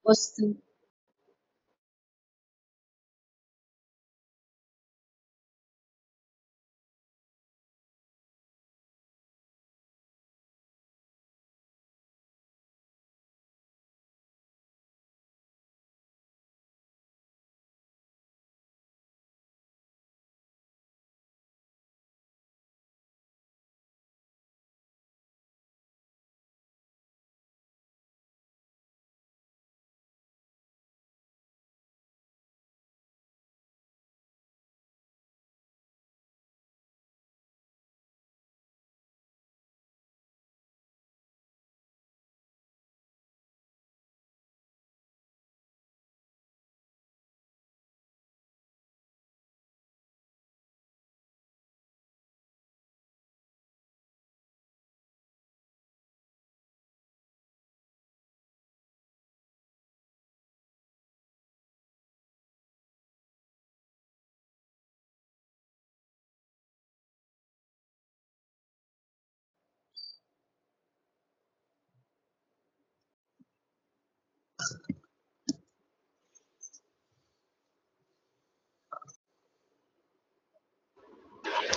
వస్తుంది.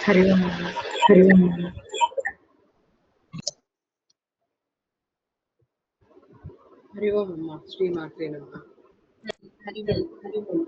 హరి ఓం. హరి ఓం. హరి ఓం అమ్మ. శ్రీమాత్రే నమః. హరి ఓం. హరి ఓం.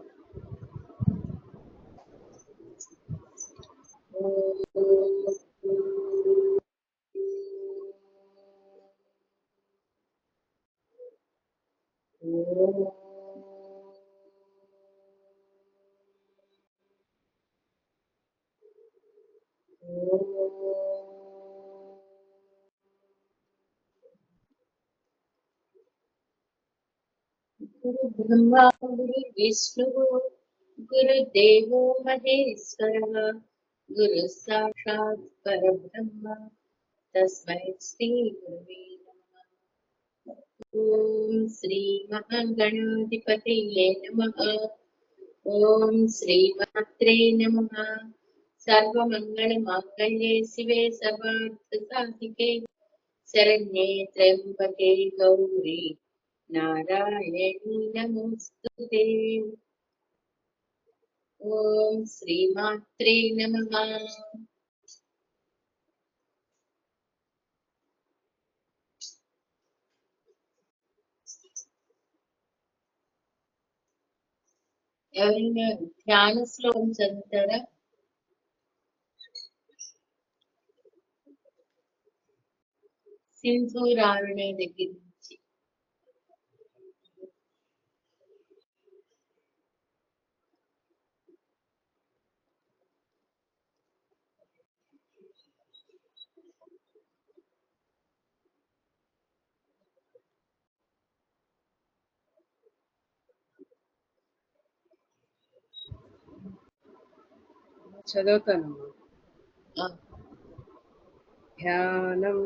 గురు బ్రహ్మ గురు విష్ణు గురుదేవో మహేశ్వర గురు సాక్షాత్ పరబ్రహ్మ తస్మై శ్రీ గురవే నమః. ఓం శ్రీ మహాగణాధిపతయే నమః. ఓం శ్రీమాత్రే నమః. సర్వమంగళ మాంగళ్యే శివే సర్వార్థ సాధికే శరణ్యే త్ర్యంబకే గౌరీ నారాయణీ నమోస్తుతే. ఓం శ్రీమాత్రే నమః. ఎవరైనా ధ్యాన శ్లోకం చదువుతారా? సింధూరారుణ దగ్గర నుంచి. చదువుతానమ్మా. ఆ, ధ్యానం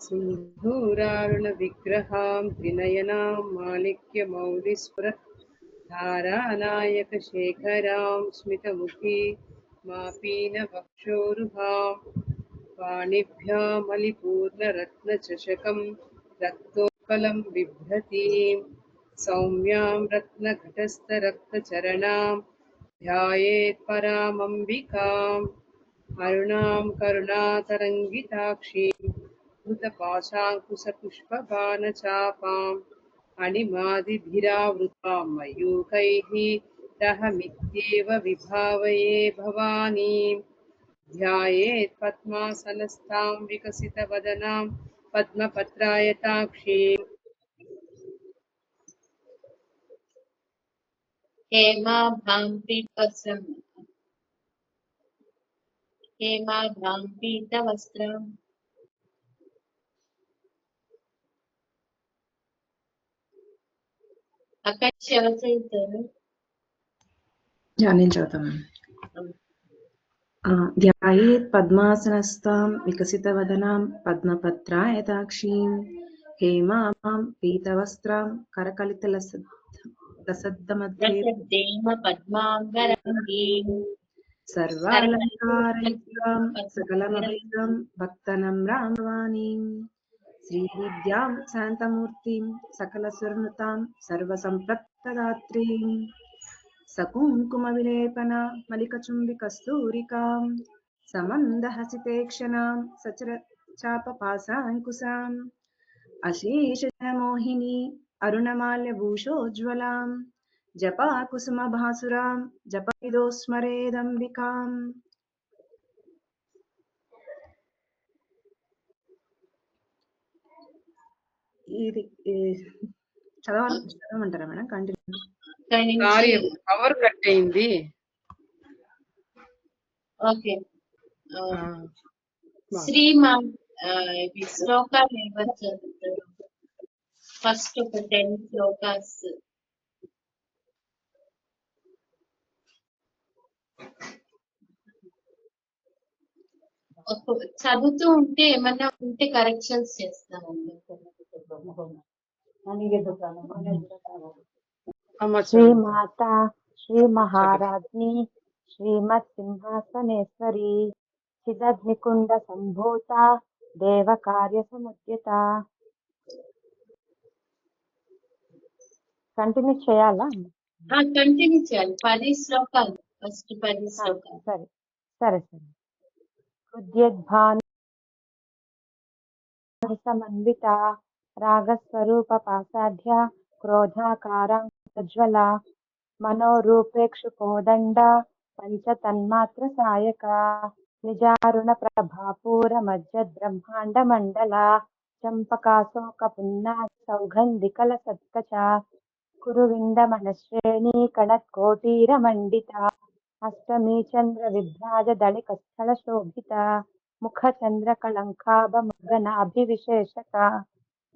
సింధూరారుణ విగ్రహాం త్రినయనాం మాణిక్యమౌలిస్ఫుర ధారానాయక శేఖరాం స్మితముఖీ మాపీన వక్షోరుహాం పాణిభ్యామలిపూర్ణరత్నచషకం రక్తోత్పలం బిభ్రతీం సౌమ్యాం రత్నఘటస్థరక్తచరణాం ధ్యాయేత్ పరామంబికాం అరుణాం కరుణాతరంగితాక్షీం धृतपाशाङ्कुशपुष्पबाणचापाम् अणिमादिभिरावृतां मयूखैः रहमित्येव विभावये भवानीं ध्यायेत् पद्मासनस्थां विकसितवदनां पद्मपत्रायताक्षीम् हेमाभां पीतवस्त्रम् అక్కడ ఎవరు చదువుతారు? నేను చదువుతాను. ధ్యాయేత్ పద్మాసనస్థాం వికసితవదనాం పద్మపత్రాయతాక్షీం హేమాభాం పీతవస్త్రాం కరకలితలసద్దమధ్యే సర్వాలంకారయుక్తాం సకలమభైతం భక్తనమ్రాం భవానీం श्रीविद्यां शान्तमूर्तिं सकलसुरनुतां सर्वसम्पत्प्रदात्रीं सकुङ्कुमविलेपना मलिकचुम्बिकस्तूरिकां समन्दहसितेक्षणां सचरचापपासाङ्कुशाम् अशेषजनमोहिनी अरुणमाल्यभूषोज्ज्वलां जपाकुसुमभासुरां जपविदो स्मरेदम्बिकाम्. ఇది చదవమంటారా madam? Continue. Sorry power cut అయింది. ఓకే. శ్రీమా ఇవి శ్లోకాలు ఎవరు చదువుతారు? ఫస్ట్ ఒక 10 శ్లోకాస్ చదువుతూ ఉంటే ఏమన్నా ఉంటే కరెక్షన్స్ చేస్తామండి. శ్రీమాత శ్రీ మహారాజ్ని శ్రీమత్ సింహాసనేశ్వరి చిదగ్నికుండ సంభూత దేవ కార్య సముద్యత. కంటిన్యూ చేయాలా? కంటిన్యూ చేయాలి. 10 శ్లోకాలు, ఫస్ట్ 10 శ్లోకాలు. సరే సరే సరే. ఉద్యద్భాను సమన్విత రాగస్వరూప పాసాఢ్య క్రోధాకారాజ్వల మనోరూపేక్షు కోదండ పంచతన్మాత్ర సాయక నిజారుణ ప్రభాపూర మధ్య బ్రహ్మాండ మండల చంపకాశోక పున్నా సౌగంధికల సత్కచ కురువింద మనశ్రేణి కణత్కోటీర మండిత అష్టమీ చంద్ర విభ్రాజ దళికస్థల శోభిత ముఖ చంద్ర కళంకాభ మగనాభివిశేషక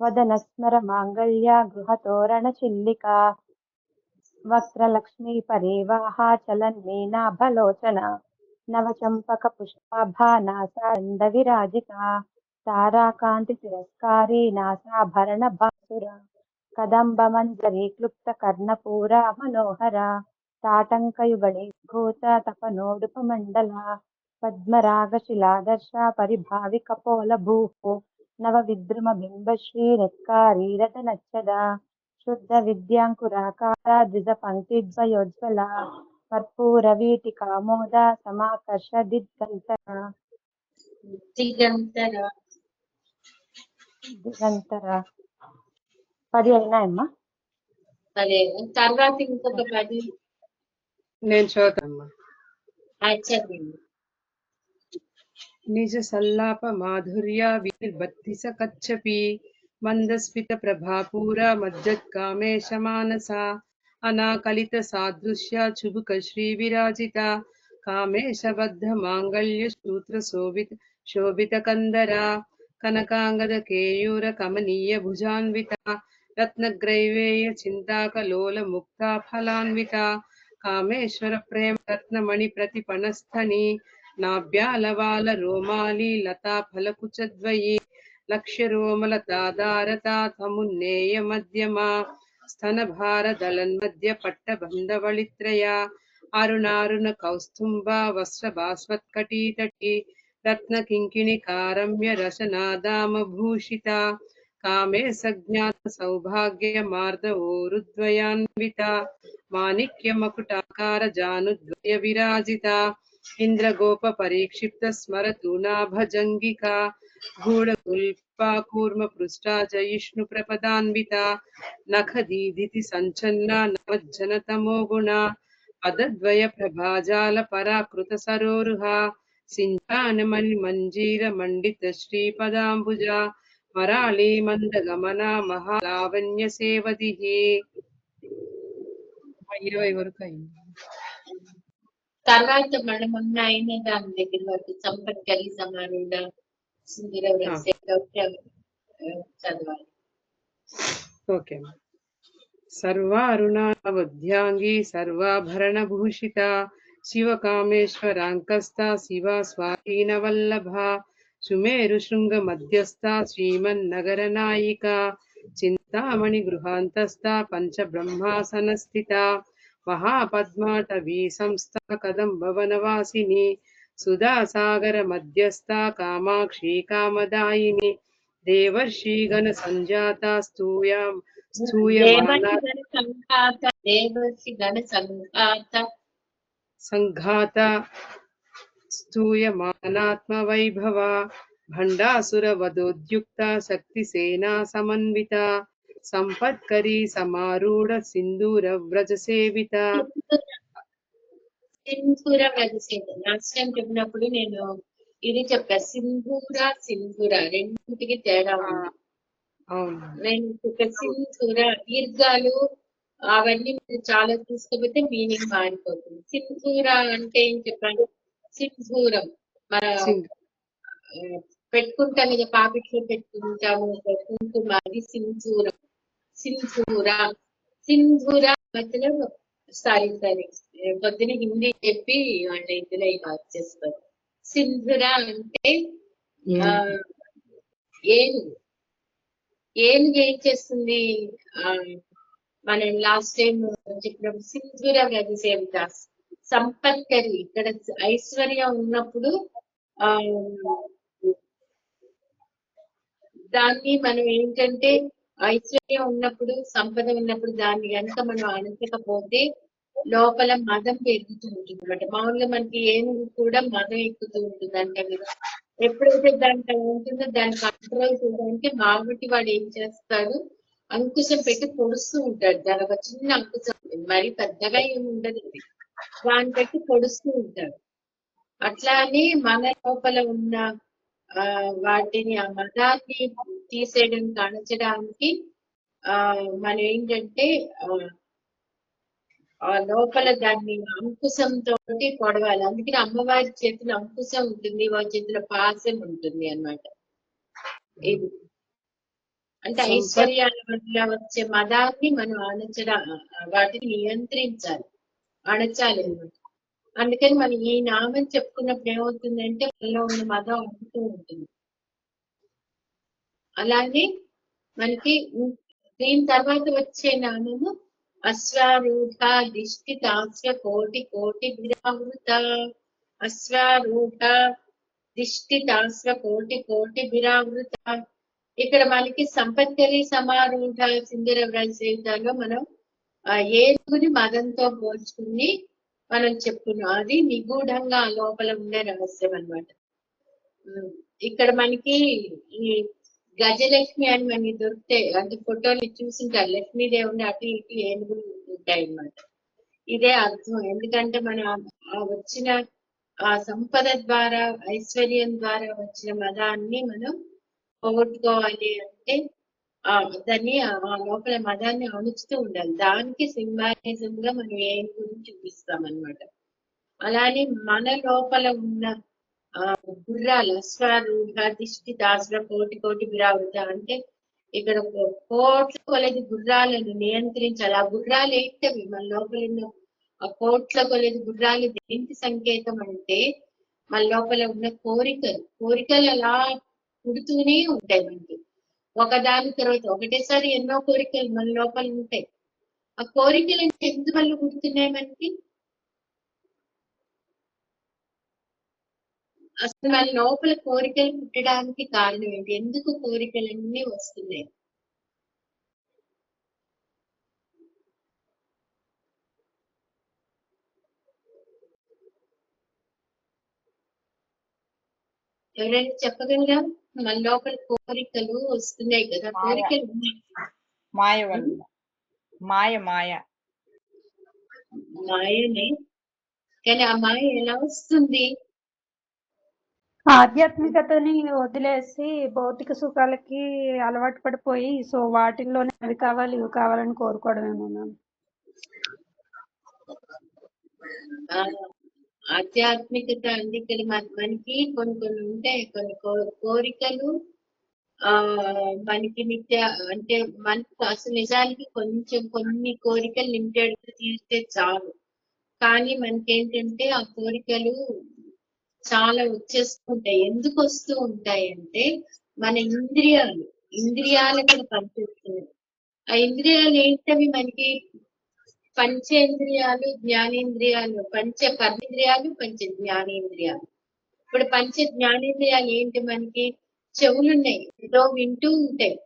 వదన స్మర మాంగళ్య గృహతోరణ చిల్లిక వక్రలక్ష్మీ పరివాహ చలన్మీనాభలోచన నవచంపక పుష్పాభా నాసాంద విరాజిత తారాకాంతి తిరస్కారీ నాసాభరణ భాసుర కదంబ మంజరీ క్లుప్త కర్ణపూర మనోహర తాటంకయుగళీభూత తపనోడుపమండల పద్మరాగ శిలాదర్శ పరిభావి కపోల భూః నవ విద్రుమ బింబశ్రీ నెక్కారీరత నచ్చద శుద్ధ విద్యాంకురాకార ద్విజ పంక్తిద్వయోజ్వల కర్పూర వీటికామోద సమాకర్ష దిగంతర దిగంతర. 10 అయినాయమ్మా? అదే తర్వాత ఇంకొక 10 నేను చదువుతానమ్మా. చదివింది. నిజ సల్లాప మాధుర్య విర్బత్తిస కచ్చపి మందస్మిత ప్రభాపూర మజ్జత్కామేశ మానస అనాకలిత సాదృశ్య చుబుక శ్రీ విరాజిత కామేశబద్ధ మాంగళ్య సూత్ర శోభిత కందర కనకాంగద కేయూర కమనీయ భుజాన్విత రత్నగ్రైవేయ చింతాకలోల ముక్తా ఫలాన్విత కామేశ్వర ప్రేమ రత్నమణి ప్రతిపణస్థని నాభ్యాలవాల రోమాలి లతా ఫలకుచద్వయి లక్ష్యరోమలతాదారతామున్నేయ మధ్యమ స్తనభార దళన్మధ్య పట్టబంధవళిత్రయ అరుణారుణ కౌస్తుంభ వస్త్ర భాస్వత్కటీతటి రత్న కింకిణి కారమ్య రసనాదామ భూషిత కామే సజ్ఞాత సౌభాగ్య మార్ద ఓరుద్వయాన్విత మాణిక్య మకుటాకార జానుద్వయ విరాజిత ఇంద్రగోప పరీక్షిప్త స్మరతూనాభజంగిక గూఢకుల్పా కూర్మ పృష్టా జయిష్ణు ప్రపదాన్విత నఖదీదితి సంచన్న నవజ్జన తమో గుణ పదద్వయ ప్రభాజాల పరాకృత సరోరుహ సించానమణి మంజీర మండిత శ్రీపదాంబుజ మరాళీ మందగమన మహాలావణ్య సేవది. 20 వరకు అయింది. తర్వాత మనం ఉన్న అయిన దాని దగ్గర వరకు సంపత్కరి సమారూఢ సుందర చదవాలి. ఓకే. సర్వారుణావధ్యాంగి సర్వాభరణ భూషిత శివ కామేశ్వరాంకస్త శివ స్వాధీన వల్లభ సుమేరు శృంగ మధ్యస్థ శ్రీమన్నగర నాయిక చింతామణి గృహాంతస్థ పంచబ్రహ్మాసన స్థిత మహాపద్మాటవీ సంస్థ కదంబవనవాసిని సుధాసాగర మధ్యస్థ కామాక్షి కామదాయిని దేవర్షిగణ సంజాతా స్తూయమానా దేవర్షి గణ సంఘాత స్తూయమానాత్మవైభవ భండాసురవదోద్యుక్త శక్తిసేనా సమన్విత సంపత్కరీ సమారూఢ సింధూర వ్రజ సేవిత. సింధూర వ్రజ సేవిత లాస్ట్ టైం చెప్పినప్పుడు నేను ఇది చెప్పా, సింధూర రెండింటికి తేడా ఉంది. నేను సింధూర దీర్ఘాలు అవన్నీ మీరు చాలా చూసుకోకపోతే మీనింగ్ మారిపోతుంది. సింధూర అంటే ఏం చెప్పాను, సింధూరం మన పెట్టుకుంటాం కదా, పాపిట్లో పెట్టుకుంటాము కుంకుమ, అది సింధూరం. సింధూర మధ్యలో సారీ పొద్దున హిందీ చెప్పి వాళ్ళ ఇందులో వచ్చేస్తారు. సింధూర అంటే ఏనుగు ఏం చేస్తుంది, మనం లాస్ట్ టైం చెప్పినప్పుడు సింధూర వ్రజ సేవిత సంపత్కరి. ఇక్కడ ఐశ్వర్యం ఉన్నప్పుడు దాన్ని మనం ఏంటంటే ఐశ్వర్యం ఉన్నప్పుడు సంపద ఉన్నప్పుడు దాన్ని కనుక మనం అణచకపోతే లోపల మదం పెరుగుతూ ఉంటుంది అనమాట. మామూలుగా మనకి ఏనుగు కూడా మదం ఎక్కుతూ ఉంటుంది అంటే కదా, ఎప్పుడైతే దాంట్లో ఉంటుందో దాన్ని కంట్రోల్ చేయడానికి మామూటి వాడు ఏం చేస్తాడు, అంకుశం పెట్టి పొడుస్తూ ఉంటాడు. దాని ఒక చిన్న అంకుశం మరి పెద్దగా ఏమి ఉండదు, దాన్ని పెట్టి పొడుస్తూ ఉంటాడు. అట్లానే మన లోపల ఉన్న వాటిని ఆ మదాన్ని తీసేయడానికి అణచడానికి మనం ఏంటంటే ఆ లోపల దాన్ని అంకుశంతో పొడవాలి. అందుకని అమ్మవారి చేతిలో అంకుశం ఉంటుంది, వారి చేతిలో పాసం ఉంటుంది అన్నమాట. ఇది అంటే ఐశ్వర్యాల వల్ల వచ్చే మదాన్ని మనం వాటిని నియంత్రించాలి, అణచాలి అన్నమాట. అందుకని మనం ఈ నామం చెప్పుకున్నప్పుడు ఏమవుతుందంటే మనలో ఉన్న మదం అణుతూ ఉంటుంది. అలాగే మనకి దీని తర్వాత వచ్చే నామము అశ్వారూఢ దిష్టితాస్య కోటి కోటి విరావృత. అశ్వారూఢ దిష్టితాస్య కోటి కోటి విరావృత. ఇక్కడ మనకి సంపత్కరి సమారూఢ సింధూర వ్రజ సేవితలో మనం ఏనుగుని మదంతో పోల్చుకుని మనం చెప్పుకున్నాం. అది నిగూఢంగా లోపల ఉండే రహస్యం అన్నమాట. ఇక్కడ మనకి ఈ గజలక్ష్మి అని మనకి దొరికితే అంటే ఫోటోలు చూసింటారు, లక్ష్మీదేవుని అటు ఇటు ఏనుగులు ఉంటాయి అన్నమాట. ఇదే అర్థం. ఎందుకంటే మనం వచ్చిన ఆ సంపద ద్వారా ఐశ్వర్యం ద్వారా వచ్చిన మదాన్ని మనం పోగొట్టుకోవాలి అంటే దాన్ని ఆ లోపల మదాన్ని అణుచుతూ ఉండాలి. దానికి సింబాలిజం గా మనం ఏనుగుని చూపిస్తాం అన్నమాట. అలానే మన లోపల ఉన్న గుర్రాలు అశ్వారూఢ దిష్టితాస్య కోటి కోటి విరావృత అంటే ఇక్కడ కోట్ల కొలది గుర్రాలను నియంత్రించాలి. ఆ గుర్రాలు ఏంటవి, మన లోపల ఉన్న ఆ కోట్ల కొలది గుర్రాలు దేనికి సంకేతం అంటే మన లోపల ఉన్న కోరికలు అలా పుడుతూనే ఉంటాయి మనకి. ఒకదాని తర్వాత ఒకటేసారి ఎన్నో కోరికలు మన లోపల ఉంటాయి. ఆ కోరికలు అంటే ఎందువల్ల పుడుతున్నాయి మనకి, అసలు మన లోపల కోరికలు పుట్టడానికి కారణం ఏంటి, ఎందుకు కోరికలన్నీ వస్తున్నాయి? ఎవరైనా చెప్పగలరా? మన లోపల కోరికలు వస్తున్నాయి కదా, కోరికలు ఉన్నాయి. మాయ వల్ల, మాయనే. కానీ ఆ మాయ ఎలా వస్తుంది? ఆధ్యాత్మికతని వదిలేసి భౌతిక సుఖాలకి అలవాటు పడిపోయి సో వాటిల్లోనే అవి కావాలి ఇవి కావాలని కోరుకోవడమేమో మ్యామ్. ఆధ్యాత్మికత అంటే ఇక్కడ మనకి కొన్ని ఉంటాయి, కొన్ని కోరికలు మనకి నిత్య అంటే మనకు అసలు నిజానికి కొన్ని కోరికలు లిమిటెడ్ తీస్తే చాలు. కానీ మనకి ఏంటంటే ఆ కోరికలు చాలా వచ్చేస్తూ ఉంటాయి. ఎందుకు వస్తూ ఉంటాయి అంటే మన ఇంద్రియాలు కూడా పనిచేస్తున్నాయి. ఆ ఇంద్రియాలు ఏంటవి మనకి పంచేంద్రియాలు జ్ఞానేంద్రియాలు, కర్మేంద్రియాలు పంచ జ్ఞానేంద్రియాలు. ఇప్పుడు పంచ జ్ఞానేంద్రియాలు ఏంటి మనకి చెవులు ఉన్నాయి, ఏదో వింటూ ఉంటాయి.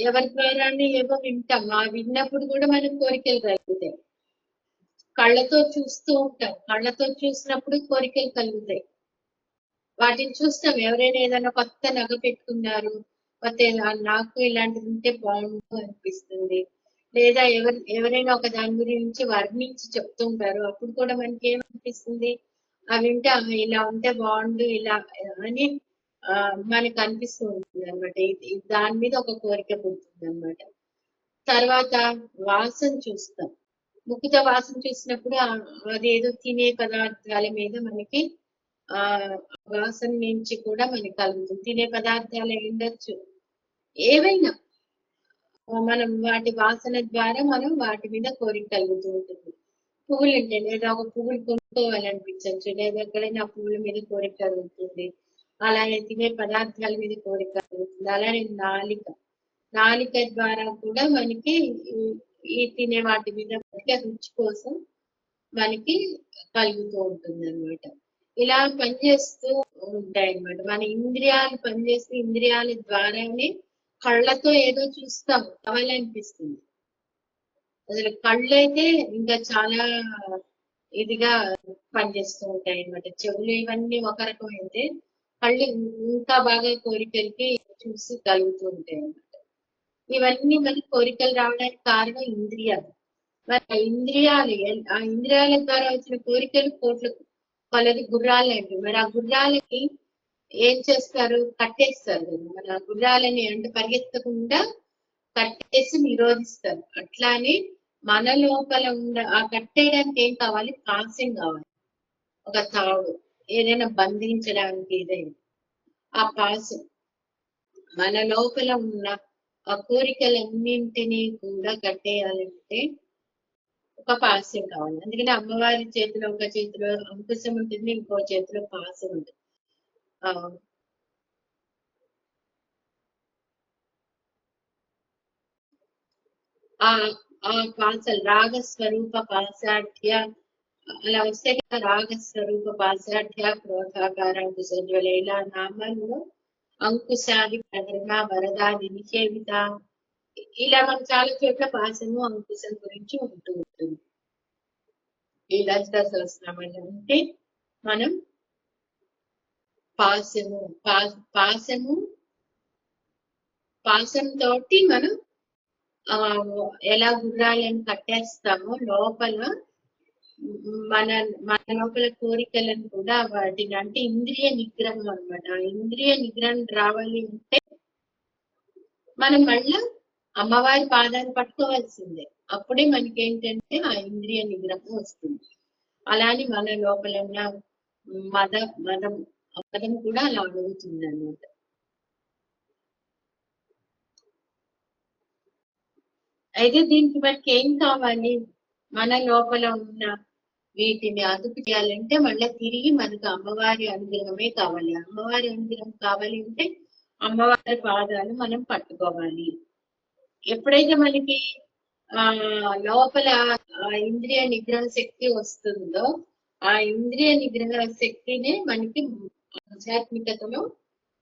ఎవరి ద్వారానే ఏవో వింటాం, ఆ విన్నప్పుడు కూడా మనకు కోరికలు కలుగుతాయి. కళ్ళతో చూస్తూ ఉంటాం, కళ్ళతో చూసినప్పుడు కోరికలు కలుగుతాయి. వాటిని చూస్తాం, ఎవరైనా ఏదైనా కొత్త నగ పెట్టుకున్నారు, కొత్త నాకు ఇలాంటిది ఉంటే బాగుండు అనిపిస్తుంది. లేదా ఎవరైనా ఒక దాని గురించి వర్ణించి చెప్తుంటారు, అప్పుడు కూడా మనకి ఏమనిపిస్తుంది, అవి వింటే ఇలా ఉంటే బాగుండు ఇలా అని మనకు అనిపిస్తూ ఉంటుంది అనమాట. దాని మీద ఒక కోరిక పుడుతుంది అనమాట. తర్వాత వాసన చూస్తాం, ముక్కుతో వాసన చూసినప్పుడు అదేదో తినే పదార్థాల మీద మనకి ఆ వాసన నుంచి కూడా మనకి కలుగుతుంది. తినే పదార్థాలు ఉండొచ్చు, ఏవైనా మనం వాటి వాసన ద్వారా మనం వాటి మీద కోరిక కలుగుతూ ఉంటుంది. పువ్వులు అంటే లేదా ఒక పువ్వులు కొనుక్కోవాలనిపించవచ్చు, లేదా ఎక్కడైనా పువ్వుల మీద కోరిక కలుగుతుంది. అలానే తినే పదార్థాల మీద కోరిక కలుగుతుంది. అలానే నాలిక ద్వారా కూడా మనకి ఈ తినే వాటి మీద రుచి కోసం మనకి కలుగుతూ ఉంటుంది అనమాట. ఇలా పనిచేస్తూ ఉంటాయి అన్నమాట. మన ఇంద్రియాలు పనిచేస్తే ఇంద్రియాల ద్వారానే కళ్ళతో ఏదో చూస్తాం, కావాలనిపిస్తుంది. అసలు కళ్ళు అయితే ఇంకా చాలా ఇదిగా పనిచేస్తూ ఉంటాయి అన్నమాట. చెవులు ఇవన్నీ ఒక రకం అయితే కళ్ళు ఇంకా బాగా కోరికలకి చూసి కలుగుతూ ఉంటాయి అన్నమాట. ఇవన్నీ మనకి కోరికలు రావడానికి కారణం ఇంద్రియాలు. మరి ఆ ఇంద్రియాల ద్వారా వచ్చిన కోరికలు కోట్ల కొలది గుర్రాలు అంటే, మరి ఆ గుర్రాలకి ఏం చేస్తారు, కట్టేస్తారు కదా. మన గుర్రాలని అంటే పరిగెత్తకుండా కట్టేసి నిరోధిస్తారు. అట్లానే మన లోపల ఆ కట్టేయడానికి ఏం కావాలి, పాసింగ్ కావాలి, ఒక తాడు, ఏదైనా బంధించడానికి ఏదైనా ఆ పాసు. మన లోపల ఉన్న ఆ కోరికలన్నింటినీ కూడా కట్టేయాలంటే ఒక పాస్యం కావాలి. అందుకని అమ్మవారి చేతిలో ఒక చేతిలో అంకుశం ఉంటుంది, ఇంకో చేతిలో పాసం ఉంటుంది. ఆ పాసలు రాగస్వరూప పాసాఢ్య అలా వస్తే రాగస్వరూప పాసాఢ్య క్రోధాకార కుశజ్వల ఇలా నామాల్లో అంకుశాది ప్రకరణ వరదాది నిషేవిత ఇలా మనకు చాలా చోట్ల పాసము అంకుశం గురించి ఉంటూ ఉంటుంది. ఈ లలిత సహస్రనామాలు అంటే మనం పాసంతో మనం ఎలా గుర్రాలను కట్టేస్తామో లోపల మన లోపల కోరికలను కూడా వాటిని అంటే ఇంద్రియ నిగ్రహం అనమాట. ఆ ఇంద్రియ నిగ్రహం రావాలి అంటే మనం మళ్ళా అమ్మవారి పాదాలు పట్టుకోవాల్సిందే, అప్పుడే మనకి ఏంటంటే ఆ ఇంద్రియ నిగ్రహం వస్తుంది. అలానే మన లోపల ఉన్న మదం కూడా అలా అడుగుతుంది అన్నమాట. అయితే దీనికి మనకి ఏం కావాలి, మన లోపల ఉన్న వీటిని అదుపు చేయాలంటే మళ్ళీ తిరిగి మనకు అమ్మవారి అనుగ్రహమే కావాలి. అమ్మవారి అనుగ్రహం కావాలి అంటే అమ్మవారి పాదాలు మనం పట్టుకోవాలి. ఎప్పుడైతే మనకి లోపల ఇంద్రియ నిగ్రహ శక్తి వస్తుందో ఆ ఇంద్రియ నిగ్రహ శక్తినే మనకి ఆధ్యాత్మికతలో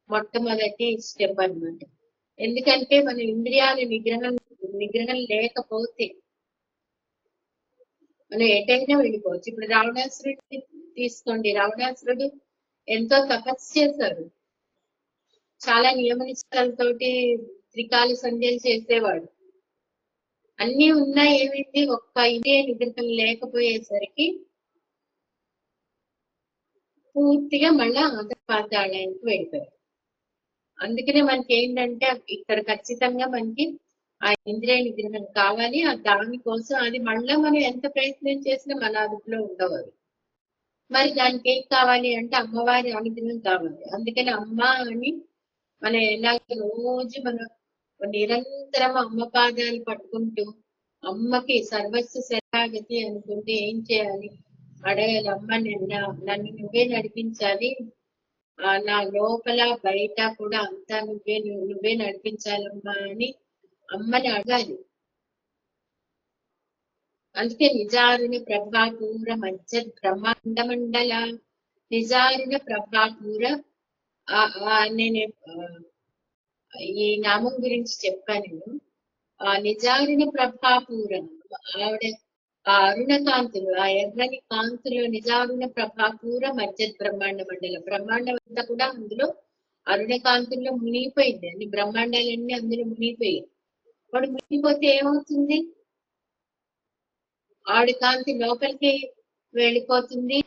మొట్టమొదటి స్టెప్ అన్నమాట. ఎందుకంటే మన ఇంద్రియాల నిగ్రహం లేకపోతే మనం ఎటైనా వెళ్ళిపోవచ్చు. ఇప్పుడు రావణాసురుడిని తీసుకోండి, రావణాసురుడు ఎంతో తపస్సు చేశాడు, చాలా నియమ నిష్టలతోటి త్రికాల సంధ్యలు చేసేవాడు. అన్ని ఉన్నా ఏమైంది, ఒక్క ఇంద్రియ నిగ్రహం లేకపోయేసరికి పూర్తిగా మళ్ళా అంతఃపాతాళానికి వెళ్ళిపోయాడు. అందుకనే మనకి ఏంటంటే ఇక్కడ ఖచ్చితంగా మనకి ఆ ఇంద్రియ నిగ్రహం కావాలి. దానికోసం అది మళ్ళా మనం ఎంత ప్రయత్నం చేసినా మన అదుపులో ఉండవాలి. మరి దానికి ఏం కావాలి అంటే అమ్మవారి అనుగ్రహం కావాలి. అందుకని అమ్మ అని మనం ఎలాగ రోజు మనం నిరంతరం అమ్మ పాదాలు పట్టుకుంటూ అమ్మకి సర్వస్వ శరణాగతి అనుకుంటే ఏం చేయాలి, అడగాలి, అమ్మ నన్ను నువ్వే నడిపించాలి, నా లోపల బయట కూడా అంతా నువ్వే నడిపించాలమ్మా అని అమ్మని అడగాలి. అందుకే నిజారుణ ప్రభాపూర మధ్య బ్రహ్మాండ మండల నిజారుణ ప్రభాపూర నేను ఈ నామం గురించి చెప్పాను నేను. నిజారుణ ప్రభాపూరం, ఆవిడ ఆ అరుణ కాంతులు, ఆ ఎర్రని కాంతులు నిజారుణ ప్రభాపూర మధ్య బ్రహ్మాండ మండలం, బ్రహ్మాండం అంతా కూడా అందులో అరుణ కాంతుల్లో మునిగిపోయింది. అన్ని బ్రహ్మాండాలన్నీ అందులో మునిగిపోయాయి. వాడు మునిగిపోతే ఏమవుతుంది? ఆవిడ కాంతి లోపలికి వెళ్ళిపోతుంది,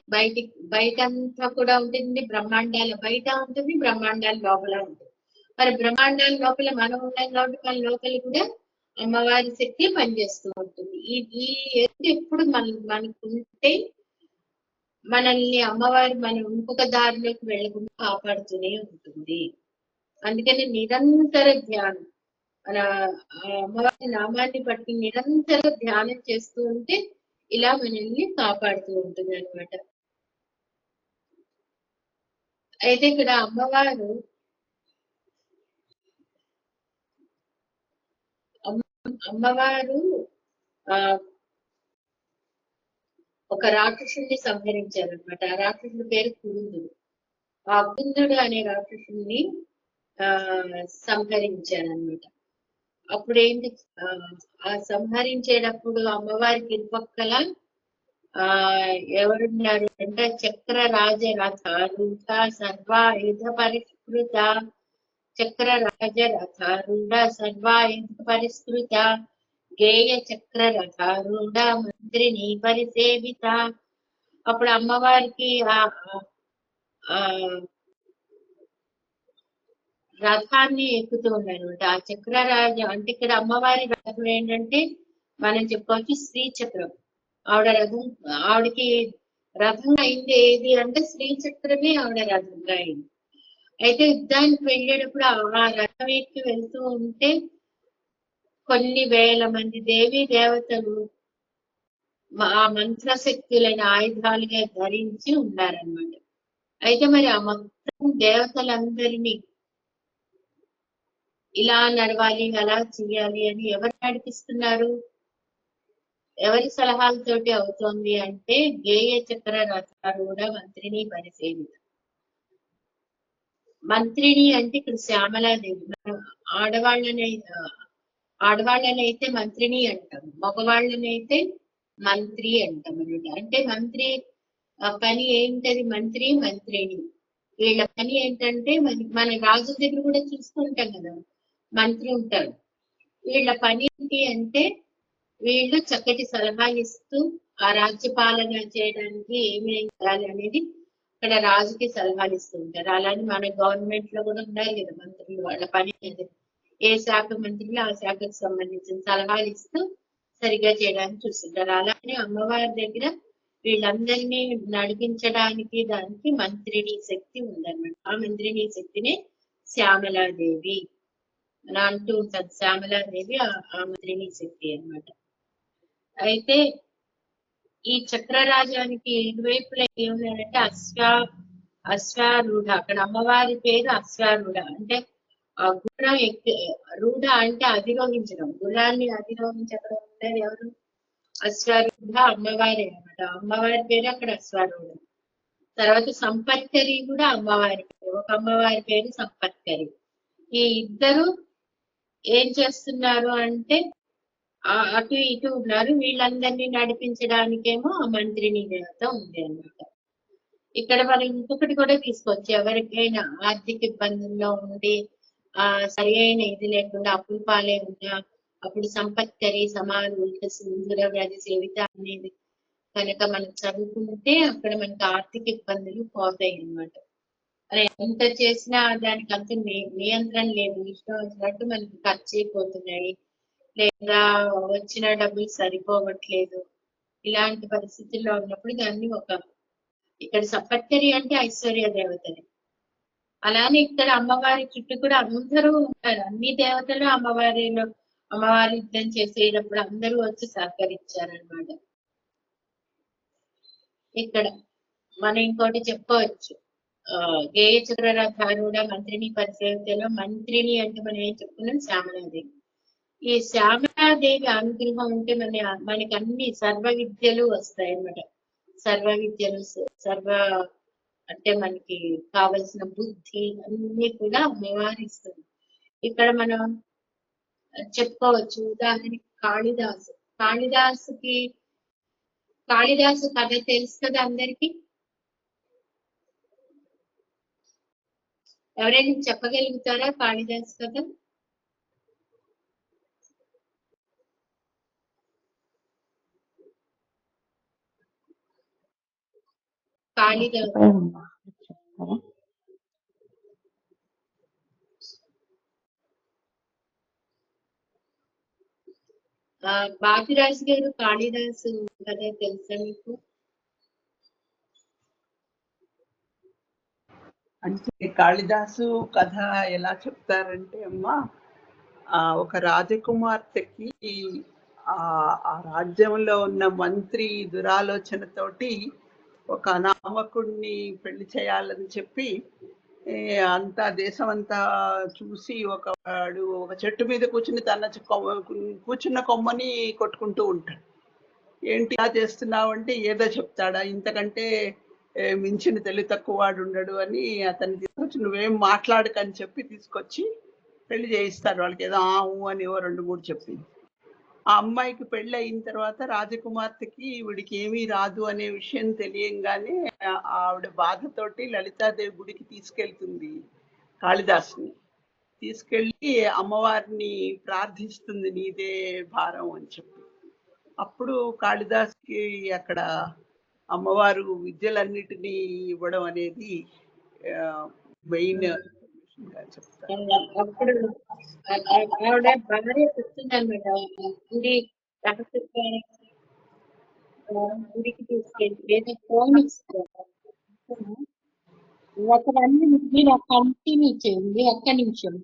బయటంతా కూడా ఉంటుంది, బ్రహ్మాండాల బయట ఉంటుంది, బ్రహ్మాండాల లోపల ఉంటుంది. మరి బ్రహ్మాండాల లోపల మనం ఉన్నాం కాబట్టి మన లోపల కూడా అమ్మవారి శక్తి పనిచేస్తూ ఉంటుంది. ఈ ఎప్పుడు మనకు ఉంటే మనల్ని అమ్మవారి మనం ఇంకొక దారిలోకి వెళ్లకుండా కాపాడుతూనే ఉంటుంది. అందుకని నిరంతర ధ్యానం, మన అమ్మవారి నామాన్ని బట్టి నిరంతర ధ్యానం చేస్తూ ఉంటే ఇలా మనల్ని కాపాడుతూ ఉంటుంది అనమాట. అయితే ఇక్కడ అమ్మవారు ఒక రాక్షసుని సంహరించారనమాట. ఆ రాక్షసుడి పేరు కుందుడు. ఆ కుందుడు అనే రాక్షసుని సంహరించారనమాట. అప్పుడు ఏంటి, ఆ సంహరించేటప్పుడు అమ్మవారికి ఇరుపక్కల ఎవరున్నారు అంటే చక్ర రాజ రథారూఢ సర్వాయుధ పరిష్కృత, చక్ర రాజ రథారూఢ సర్వాయుధ పరిష్కృత, గేయ చక్ర రథారూఢ మంత్రిని పరిసేవిత. అప్పుడు అమ్మవారికి ఆ రథాన్ని ఎక్కుతూ ఉన్నారనమాట. ఆ చక్రరాజు అంటే ఇక్కడ అమ్మవారి రథం ఏంటంటే మనం చెప్పుకోవచ్చు శ్రీచక్రం. ఆవిడకి రథం అయింది ఏది అంటే శ్రీచక్రమే ఆవిడ రథంగా అయింది. అయితే యుద్ధానికి వెళ్ళేటప్పుడు ఆ రథం ఎక్కి వెళ్తూ ఉంటే కొన్ని వేల మంది దేవీ దేవతలు ఆ మంత్రశక్తులైన ఆయుధాలుగా ధరించి ఉన్నారనమాట. అయితే మరి ఆ మొత్తం దేవతలందరినీ ఇలా నడవాలి అలా చెయ్యాలి అని ఎవరు నడిపిస్తున్నారు? ఎవరి సలహాలతోటి అవుతోంది అంటే గేయ చక్ర రథారూఢ మంత్రిని పరిసేవిత. మంత్రిని అంటే ఇక్కడ శ్యామలాదేవి. మనం ఆడవాళ్ళనైతే మంత్రిని అంటాం, మగవాళ్ళనైతే మంత్రి అంటాం అనమాట. అంటే మంత్రి పని ఏంటది? మంత్రిని వీళ్ళ పని ఏంటంటే మన రాజుల దగ్గర కూడా చూసుకుంటాం కదా, మంత్రి ఉంటాడు. వీళ్ళ పని ఏంటి అంటే వీళ్ళు చక్కటి సలహా ఇస్తూ ఆ రాజ్య పాలన చేయడానికి ఏమేం చేయాలి అనేది ఇక్కడ రాజుకి సలహాలు ఇస్తూ ఉంటారు. అలానే మన గవర్నమెంట్ లో కూడా ఉన్నారు కదా మంత్రులు, వాళ్ళ పని ఏ శాఖ మంత్రులు ఆ శాఖకు సంబంధించిన సలహాలు ఇస్తూ సరిగా చేయడానికి చూస్తుంటారు. అలానే అమ్మవారి దగ్గర వీళ్ళందరినీ నడిపించడానికి దానికి మంత్రిని శక్తి ఉందన్నమాట. ఆ మంత్రిని శక్తినే శ్యామలాదేవి అని అంటూ ఉంటారు. శ్యామలాదేవి ఆ మంత్రిని శక్తి అన్నమాట. అయితే ఈ చక్రరాజానికి ఇరువైపులా ఏమున్నాయంటే అశ్వారూఢ. అక్కడ అమ్మవారి పేరు అశ్వారూఢ అంటే ఆ గుర్రం రూఢ అంటే అధిరోహించడం, గుర్రాన్ని అధిరోహించడం ఉండేది ఎవరు? అశ్వారూఢ అమ్మవారి అనమాట. అమ్మవారి పేరు అక్కడ అశ్వారూఢ. తర్వాత సంపత్కరి కూడా అమ్మవారి పేరు. ఒక అమ్మవారి పేరు సంపత్కరి. ఈ ఇద్దరు ఏం చేస్తున్నారు అంటే అటు ఇటు ఉన్నారు. వీళ్ళందరినీ నడిపించడానికేమో ఆ మంత్రిని దేవత ఉంది అన్నమాట. ఇక్కడ మనం ఇంకొకటి కూడా తీసుకోవచ్చు. ఎవరికైనా ఆర్థిక ఇబ్బందుల్లో ఉండి సరి అయిన ఇది లేకుండా అప్పుల పాలే ఉన్నా అప్పుడు సంపత్కరి సమాన సింధుర వ్యాధి సేవిత అనేది కనుక మనం చదువుకుంటే అక్కడ మనకి ఆర్థిక ఇబ్బందులు పోతాయి అన్నమాట. అలా ఎంత చేసినా దానికి అంత నియంత్రణ లేదు, ఇష్టం వచ్చినట్టు మనకి ఖర్చు అయిపోతున్నాయి, లేదా వచ్చిన డబ్బులు సరిపోవట్లేదు. ఇలాంటి పరిస్థితుల్లో ఉన్నప్పుడు దాన్ని ఇక్కడ సంపత్కరి అంటే ఐశ్వర్య దేవతని. అలానే ఇక్కడ అమ్మవారి చుట్టూ కూడా అందరూ ఉంటారు. అన్ని దేవతలు అమ్మవారి యుద్ధం చేసేటప్పుడు అందరూ వచ్చి సహకరించారనమాట. ఇక్కడ మనం ఇంకోటి చెప్పవచ్చు, గేయ చక్రరథారూఢ మంత్రిని పరిసేవితలో మంత్రిని అంటే మనం ఏం చెప్పుకున్నాం? శ్యామలాదేవి. ఈ శ్యామలాదేవి అనుగ్రహం ఉంటే మనకి అన్ని సర్వ విద్యలు వస్తాయి అన్నమాట. సర్వ విద్యలు అంటే మనకి కావలసిన బుద్ధి అన్ని కూడా అమ్మవారు ఇస్తుంది. ఇక్కడ మనం చెప్పుకోవచ్చు ఉదాహరణకి కాళిదాసు కథ తెలుసు కదా అందరికి. ఎవరైనా చెప్పగలుగుతారా కాళిదాసు కథ? కాళిదాసు బాపిరాజు గారు కాళిదాసు కథ తెలుసా మీకు? అంటే కాళిదాసు కథ ఎలా చెప్తారంటే అమ్మా, ఒక రాజకుమార్తెకి ఆ రాజ్యంలో ఉన్న మంత్రి దురాలోచనతోటి ఒక అనామకుడిని పెళ్లి చేయాలని చెప్పి అంతా దేశం అంతా చూసి ఒకడు ఒక చెట్టు మీద కూర్చుని కూర్చున్న కొమ్మని కొట్టుకుంటూ ఉంటాడు. ఏంటి ఇలా చేస్తున్నావు అంటే ఏదో చెప్తాడా, ఇంతకంటే మించిన తెలివి తక్కువ వాడు ఉండడు అని అతన్ని తీసుకొచ్చి నువ్వేం మాట్లాడకని చెప్పి తీసుకొచ్చి పెళ్లి చేయిస్తారు. వాళ్ళకి ఏదో ఆవు అని 2-3 చెప్పింది. ఆ అమ్మాయికి పెళ్ళి అయిన తర్వాత రాజకుమార్తెకి వీడికి ఏమీ రాదు అనే విషయం తెలియంగానే ఆవిడ బాధతోటి లలితాదేవి గుడికి తీసుకెళ్తుంది. కాళిదాసుని తీసుకెళ్ళి అమ్మవారిని ప్రార్థిస్తుంది, నీదే భారం అని చెప్పి. అప్పుడు కాళిదాస్కి అక్కడ అమ్మవారు విద్యలన్నిటినీ ఇవ్వడం అనేది మెయిన్ చెప్తారు. అప్పుడు ఆవిడ భార్య చెప్తుంది అనమాట, గుడి గుడికి తీసుకెళ్ళి లేదా ఫోన్ ఇస్తారు. ఒక 1 నిమిషం మీరు కంటిన్యూ చేయండి, ఒక్క నిమిషం.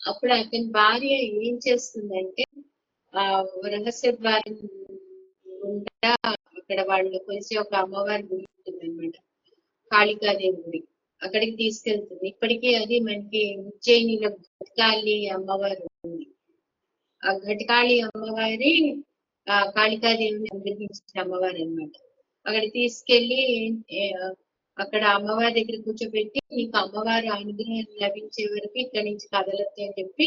అప్పుడు అతని భార్య ఏం చేస్తుందంటే రహస్య ద్వారం గుండా అక్కడ వాళ్ళు కొలిసి ఒక అమ్మవారి గుడి ఉంటుంది అనమాట, కాళికాదేవి గుడి. అక్కడికి తీసుకెళ్తుంది. ఇప్పటికీ అది మనకి ఉజ్జయినిలో ఘటకాళి అమ్మవారు ఉంది. ఆ ఘటకాళి అమ్మవారి కాళికాదేవిని అనుగ్రహించిన అమ్మవారు అనమాట. అక్కడ తీసుకెళ్లి అక్కడ అమ్మవారి దగ్గర కూర్చోబెట్టి నీకు అమ్మవారి అనుగ్రహం లభించే వరకు ఇక్కడి నుంచి కదలొద్దు అని చెప్పి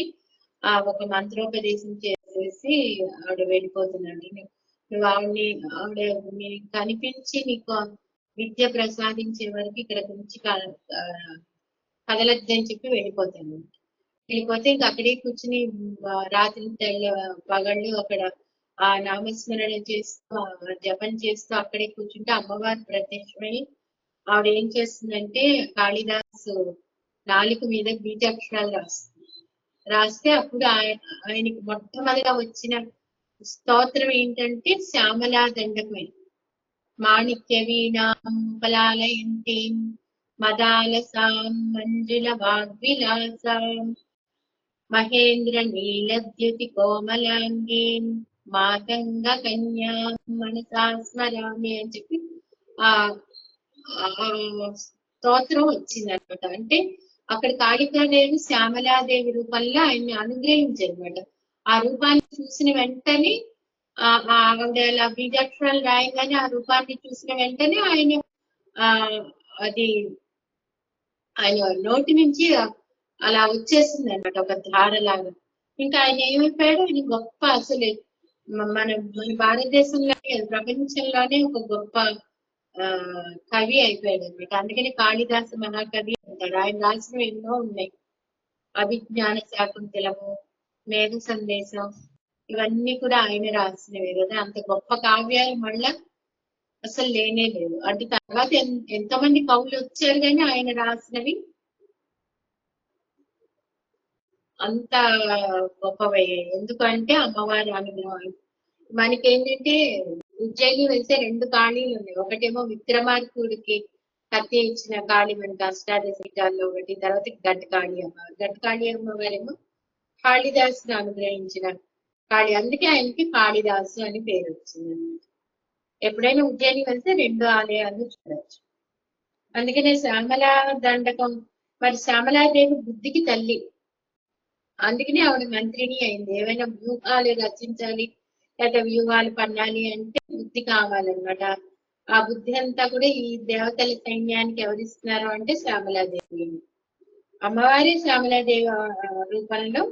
ఒక మంత్రోపదేశం చేసేసి ఆవిడ వెళ్ళిపోతున్నాడు. నువ్వు ఆవిడ కనిపించి నీకు విద్య ప్రసాదించే వరకు ఇక్కడ నుంచి కదలొద్దు అని చెప్పి వెళ్ళిపోతే ఇంకా అక్కడే కూర్చుని రాత్రి పగళ్ళు అక్కడ ఆ నామస్మరణ చేస్తూ జపం చేస్తూ అక్కడే కూర్చుంటే అమ్మవారు ప్రత్యక్షమై ఆవిడ ఏం చేస్తుందంటే కాళిదాసు నాలుక మీద బీజాక్షరాలు రాస్తే అప్పుడు ఆయనకి మొట్టమొదటిగా వచ్చిన స్తోత్రం ఏంటంటే శ్యామలా దండకమే. మాణిక్య వీణాం పలాలయంతీం మదాలసాం మంజుల వాగ్విలాసాం మహేంద్ర నీలద్యుతి కోమలాంగీం మాతంగ కన్యాం మనసా స్మరామి అని చెప్పి ఆ స్తోత్రం వచ్చింది అనమాట. అంటే అక్కడ కాళికాదేవి శ్యామలాదేవి రూపంలో ఆయన్ని అనుగ్రహించారు అనమాట. ఆ రూపాన్ని చూసిన వెంటనే ఆవిడ బీజాక్షరాలు రాయగానే ఆ రూపాన్ని చూసిన వెంటనే ఆయన నోటి నుంచి అలా వచ్చేసింది అనమాట, ఒక ధారలాగా. ఇంకా ఆయన ఏమైపోయాడు, ఆయన గొప్ప అసలు మన భారతదేశంలోనే ప్రపంచంలోనే ఒక గొప్ప కవి అయిపోయాడు అనమాట. అందుకని కాళిదాసు మహాకవి అంటాడు. ఆయన రాసినవి ఎన్నో ఉన్నాయి. అభిజ్ఞాన శాకుంతలము, మేఘ సందేశం, ఇవన్నీ కూడా ఆయన రాసినవే కదా. అంత గొప్ప కావ్యాలు మళ్ళా అసలు లేనే లేవు. అంటే తర్వాత ఎంతమంది కవులు వచ్చారు కానీ ఆయన రాసినవి అంత గొప్పవయ్యాయి. ఎందుకంటే అమ్మవారి అనుగ్రహం. మనకేంటంటే ఉజ్జయిని వెళ్తే 2 ఖాళీలు ఉన్నాయి. ఒకటేమో విక్రమార్కుడికి కత్తి ఇచ్చిన కాళీ మనకి అష్టాదశికాల్లో ఒకటి, తర్వాత గట్కాళి అమ్మవారు. గట్కాళి అమ్మవారేమో కాళిదాసుని అనుగ్రహించిన కాళి, అందుకే ఆయనకి కాళిదాసు అని పేరు వచ్చింది అన్నమాట. ఎప్పుడైనా ఉజ్జయిని వెళ్తే 2 ఆలయాలు చూడొచ్చు. అందుకనే శ్యామలా దండకం, మరి శ్యామలాదేవి బుద్ధికి తల్లి, అందుకనే ఆవిడ మంత్రిని అయింది. ఏమైనా వ్యూహాలు రచించాలి లేదా వ్యూహాలు పన్నాలి అంటే బుద్ధి కావాలన్నమాట. ఆ బుద్ధి అంతా కూడా ఈ దేవతల సైన్యానికి ఎవరిస్తున్నారు అంటే శ్యామలాదేవి. అమ్మవారి శ్యామలాదేవి రూపంలో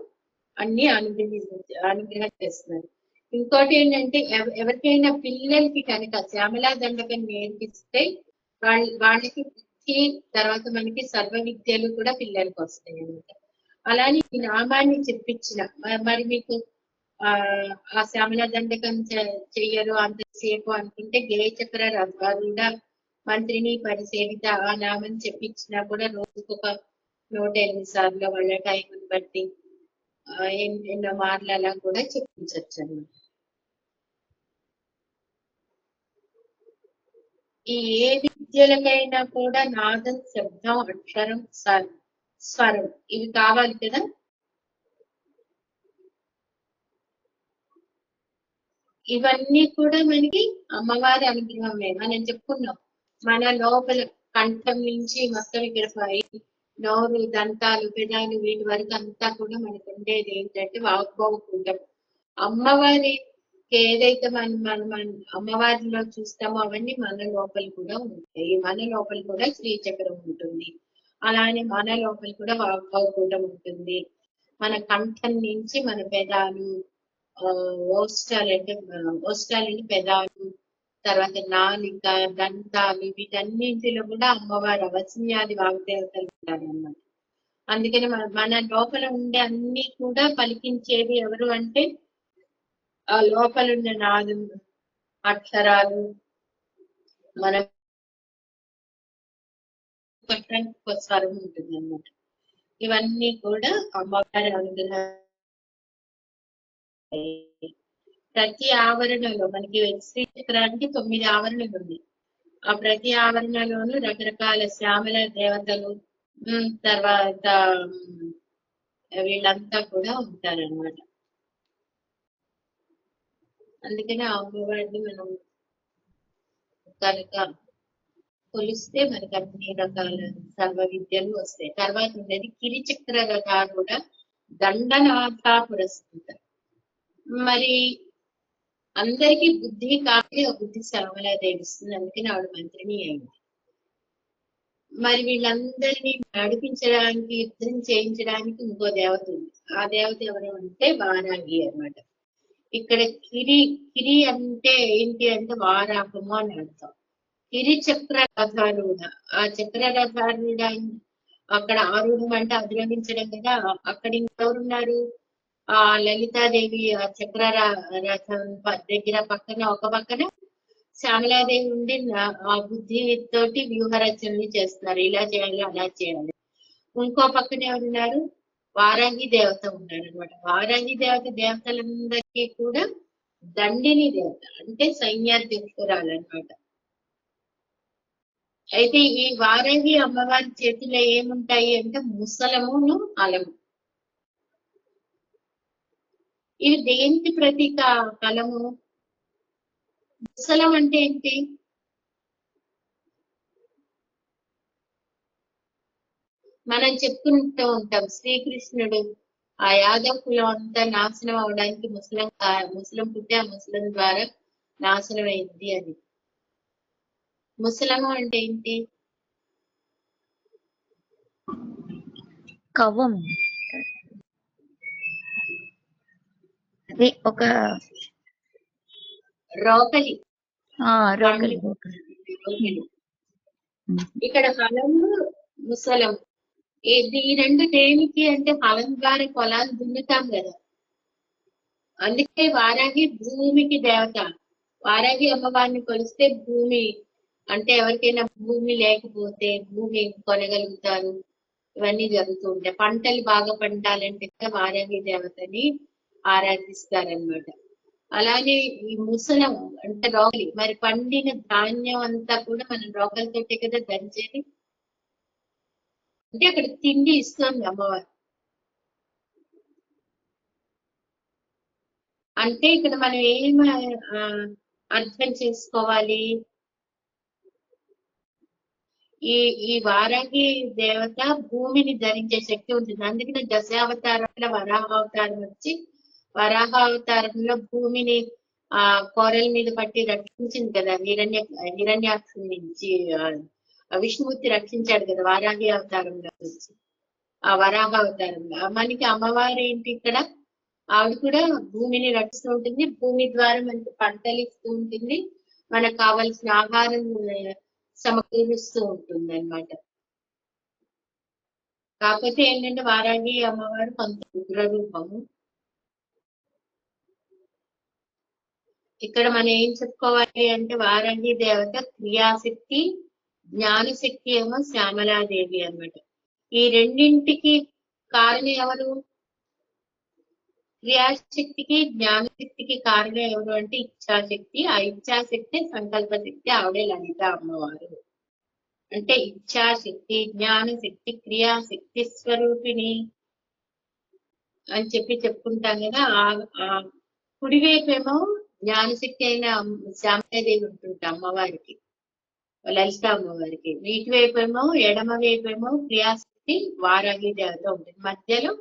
అన్ని అనుగ్రహం చేస్తున్నారు. ఇంకోటి ఏంటంటే ఎవరికైనా పిల్లలకి కనుక శ్యామలా దండకం నేర్పిస్తే వాళ్ళకి బుద్ధి, తర్వాత మనకి సర్వ విద్యలు కూడా పిల్లలకి వస్తాయి అన్నమాట. అలానే ఈ నామాన్ని చెప్పించిన మరి మీకు ఆ శ్యామలా దండకం చెయ్యరు అంతసేపు అనుకుంటే గేయచక్ర రథారూఢ మంత్రిని పరిసేవిత ఆ నామం చెప్పించినా కూడా రోజుకొక 108 సార్లు వాళ్ళ టైంని బట్టి ఎన్నో మార్లు అలా కూడా చెప్పించవచ్చు అన్నమాట. ఈ ఏ విద్యలకైనా కూడా నాదం, శబ్దం, అక్షరం, స్వరం ఇవి కావాలి కదా. ఇవన్నీ కూడా మనకి అమ్మవారి అనుగ్రహమే. మనం చెప్పుకున్నాం మన లోపల కంఠం నుంచి మొత్తం ఇక్కడ నోరు, దంతాలు, పెదాలు వీటి వరకు అంతా కూడా మనకు ఉండేది ఏంటంటే వాగ్భవకూటం. అమ్మవారి ఏదైతే మనం అమ్మవారిలో చూస్తామో అవన్నీ మన లోపల కూడా ఉంటాయి. మన లోపల కూడా శ్రీచక్రం ఉంటుంది. అలానే మన లోపల కూడా వాగ్భవకూటం ఉంటుంది. మన కంఠం నుంచి మన పెదాలు, ఓష్టాలంటే పెదాలు, తర్వాత నాలిక, దంతాలు వీటన్నింటిలో కూడా అమ్మవారి అవసన్యాది వాగ్దేవతలు ఉంటారన్నమాట. అందుకని మన లోపల ఉండే అన్ని కూడా పలికించేది ఎవరు అంటే ఆ లోపల ఉన్న నాదం, అక్షరాలు, మన స్వరం ఉంటుంది అన్నమాట. ఇవన్నీ కూడా అమ్మవారి అనుగ్రహం. ప్రతి ఆవరణలో మనకి శ్రీచక్రానికి 9 ఆవరణలు ఉంది. ఆ ప్రతి ఆవరణలోనూ రకరకాల శ్యామల దేవతలు, తర్వాత వీళ్ళంతా కూడా ఉంటారన్నమాట. అందుకని ఆ అమ్మవారిని మనం కనుక కొలిస్తే మనకి అన్ని రకాల సర్వ విద్యలు వస్తాయి. తర్వాత ఉండేది కిరిచక్ర రథారూఢ దండనాథ పురస్కృత. మరి అందరికీ బుద్ధి కాబట్టి ఆ బుద్ధి శ్యామలాదేవి ఇస్తుంది. అందుకని ఆవిడ మంత్రిని అయింది. మరి వీళ్ళందరినీ నడిపించడానికి, యుద్ధం చేయించడానికి ఇంకో దేవత ఉంది. ఆ దేవత ఎవరు అంటే వారాహి అన్నమాట. ఇక్కడ కిరి అంటే ఏంటి అంటే వారాహము అని అర్థం. కిరి చక్ర రథారూఢ, ఆ చక్ర రథారూఢ అక్కడ ఆరూఢం అంటే అధిగమించడం కదా. అక్కడ ఇంకెవరున్నారు? ఆ లలితాదేవి ఆ చక్ర రథం దగ్గర పక్కన ఒక పక్కన శ్యామలాదేవి ఉండి ఆ బుద్ధి తోటి వ్యూహ రచనలు చేస్తున్నారు. ఇలా చేయాలి, అలా చేయాలి. ఇంకో పక్కన ఎవరున్నారు? వారాహి దేవత ఉన్నారు అనమాట. వారాహి దేవతలందరికీ కూడా దండిని దేవత అంటే సైన్యాధ్యక్షురాలు అనమాట. అయితే ఈ వారాహి అమ్మవారి చేతిలో ఏముంటాయి అంటే ముసలమును అలము. ఇవి దేనికి ప్రతీక? కలము. ముసలం అంటే ఏంటి? మనం చెప్పుకుంటూ ఉంటాం శ్రీకృష్ణుడు ఆ యాదవ్ కులం అంతా నాశనం అవడానికి ముసలం పుట్టి ఆ ముసలం ద్వారా నాశనం అయింది అని. ముసలము అంటే ఏంటి? కవ్వం. అది ఒక రోకలి. రోకలి. ఇక్కడ హలము, ముసలం ఈ రెండు దేనికి అంటే హలం ద్వారా పొలాలు దున్నుతాం కదా. అందుకే వారాహి భూమికి దేవత. వారాహి అమ్మవారిని కొలిస్తే భూమి అంటే ఎవరికైనా భూమి లేకపోతే భూమి కొనగలుగుతారు. ఇవన్నీ జరుగుతూ ఉంటాయి. పంటలు బాగా పండాలంటే వారాహి దేవతని ఆరాధిస్తారనమాట. అలానే ఈ ముసలం అంటే రోకలి, మరి పండిన ధాన్యం అంతా కూడా మనం రోకలతోటే కదా దంచేది. అంటే అక్కడ తిండి ఇస్తుంది అమ్మవారు. అంటే ఇక్కడ మనం ఏం అర్థం చేసుకోవాలి, ఈ వారాహి దేవత భూమిని ధరించే శక్తి ఉంటుంది. అందుకనే దశావతారంలో వరాహ అవతారం వచ్చి వరాహ అవతారంలో భూమిని కోరల మీద పట్టి రక్షించింది కదా, హిరణ్యాక్షుడి నుంచి విష్ణుమూర్తి రక్షించాడు కదా వారాహి అవతారంలో వచ్చి. ఆ వరాహ అవతారంలో మనకి అమ్మవారు ఏంటి ఇక్కడ, ఆవిడ కూడా భూమిని రక్షిస్తూ ఉంటుంది. భూమి ద్వారా మనకి పంటలు ఇస్తూ ఉంటుంది, మనకు కావలసిన ఆహారం సమకూరుస్తూ ఉంటుంది అన్నమాట. కాకపోతే ఏంటంటే వారాహి అమ్మవారు కొంత ఉగ్ర రూపము. ఇక్కడ మనం ఏం చెప్పుకోవాలి అంటే వారాహి దేవత క్రియాశక్తి, జ్ఞానశక్తి ఏమో శ్యామలాదేవి అన్నమాట. ఈ రెండింటికి కారణం ఎవరు? క్రియాశక్తికి జ్ఞానశక్తికి కారణం ఎవరు అంటే ఇచ్ఛాశక్తి. ఆ ఇచ్ఛాశక్తి సంకల్ప శక్తి, ఆవిడే లలిత అమ్మవారు. అంటే ఇచ్ఛాశక్తి, జ్ఞానశక్తి, క్రియాశక్తి స్వరూపిణి అని చెప్పుకుంటాం కదా. ఆ కుడివైపేమో జ్ఞానశక్తి అయిన శ్యామలాదేవి ఉంటుంట అమ్మవారికి, లలిత అమ్మవారికి. వీటి వైపేమో ఎడమ వైపేమో క్రియాశక్తి వారాహి దేవత ఉంటుంది. మధ్యలో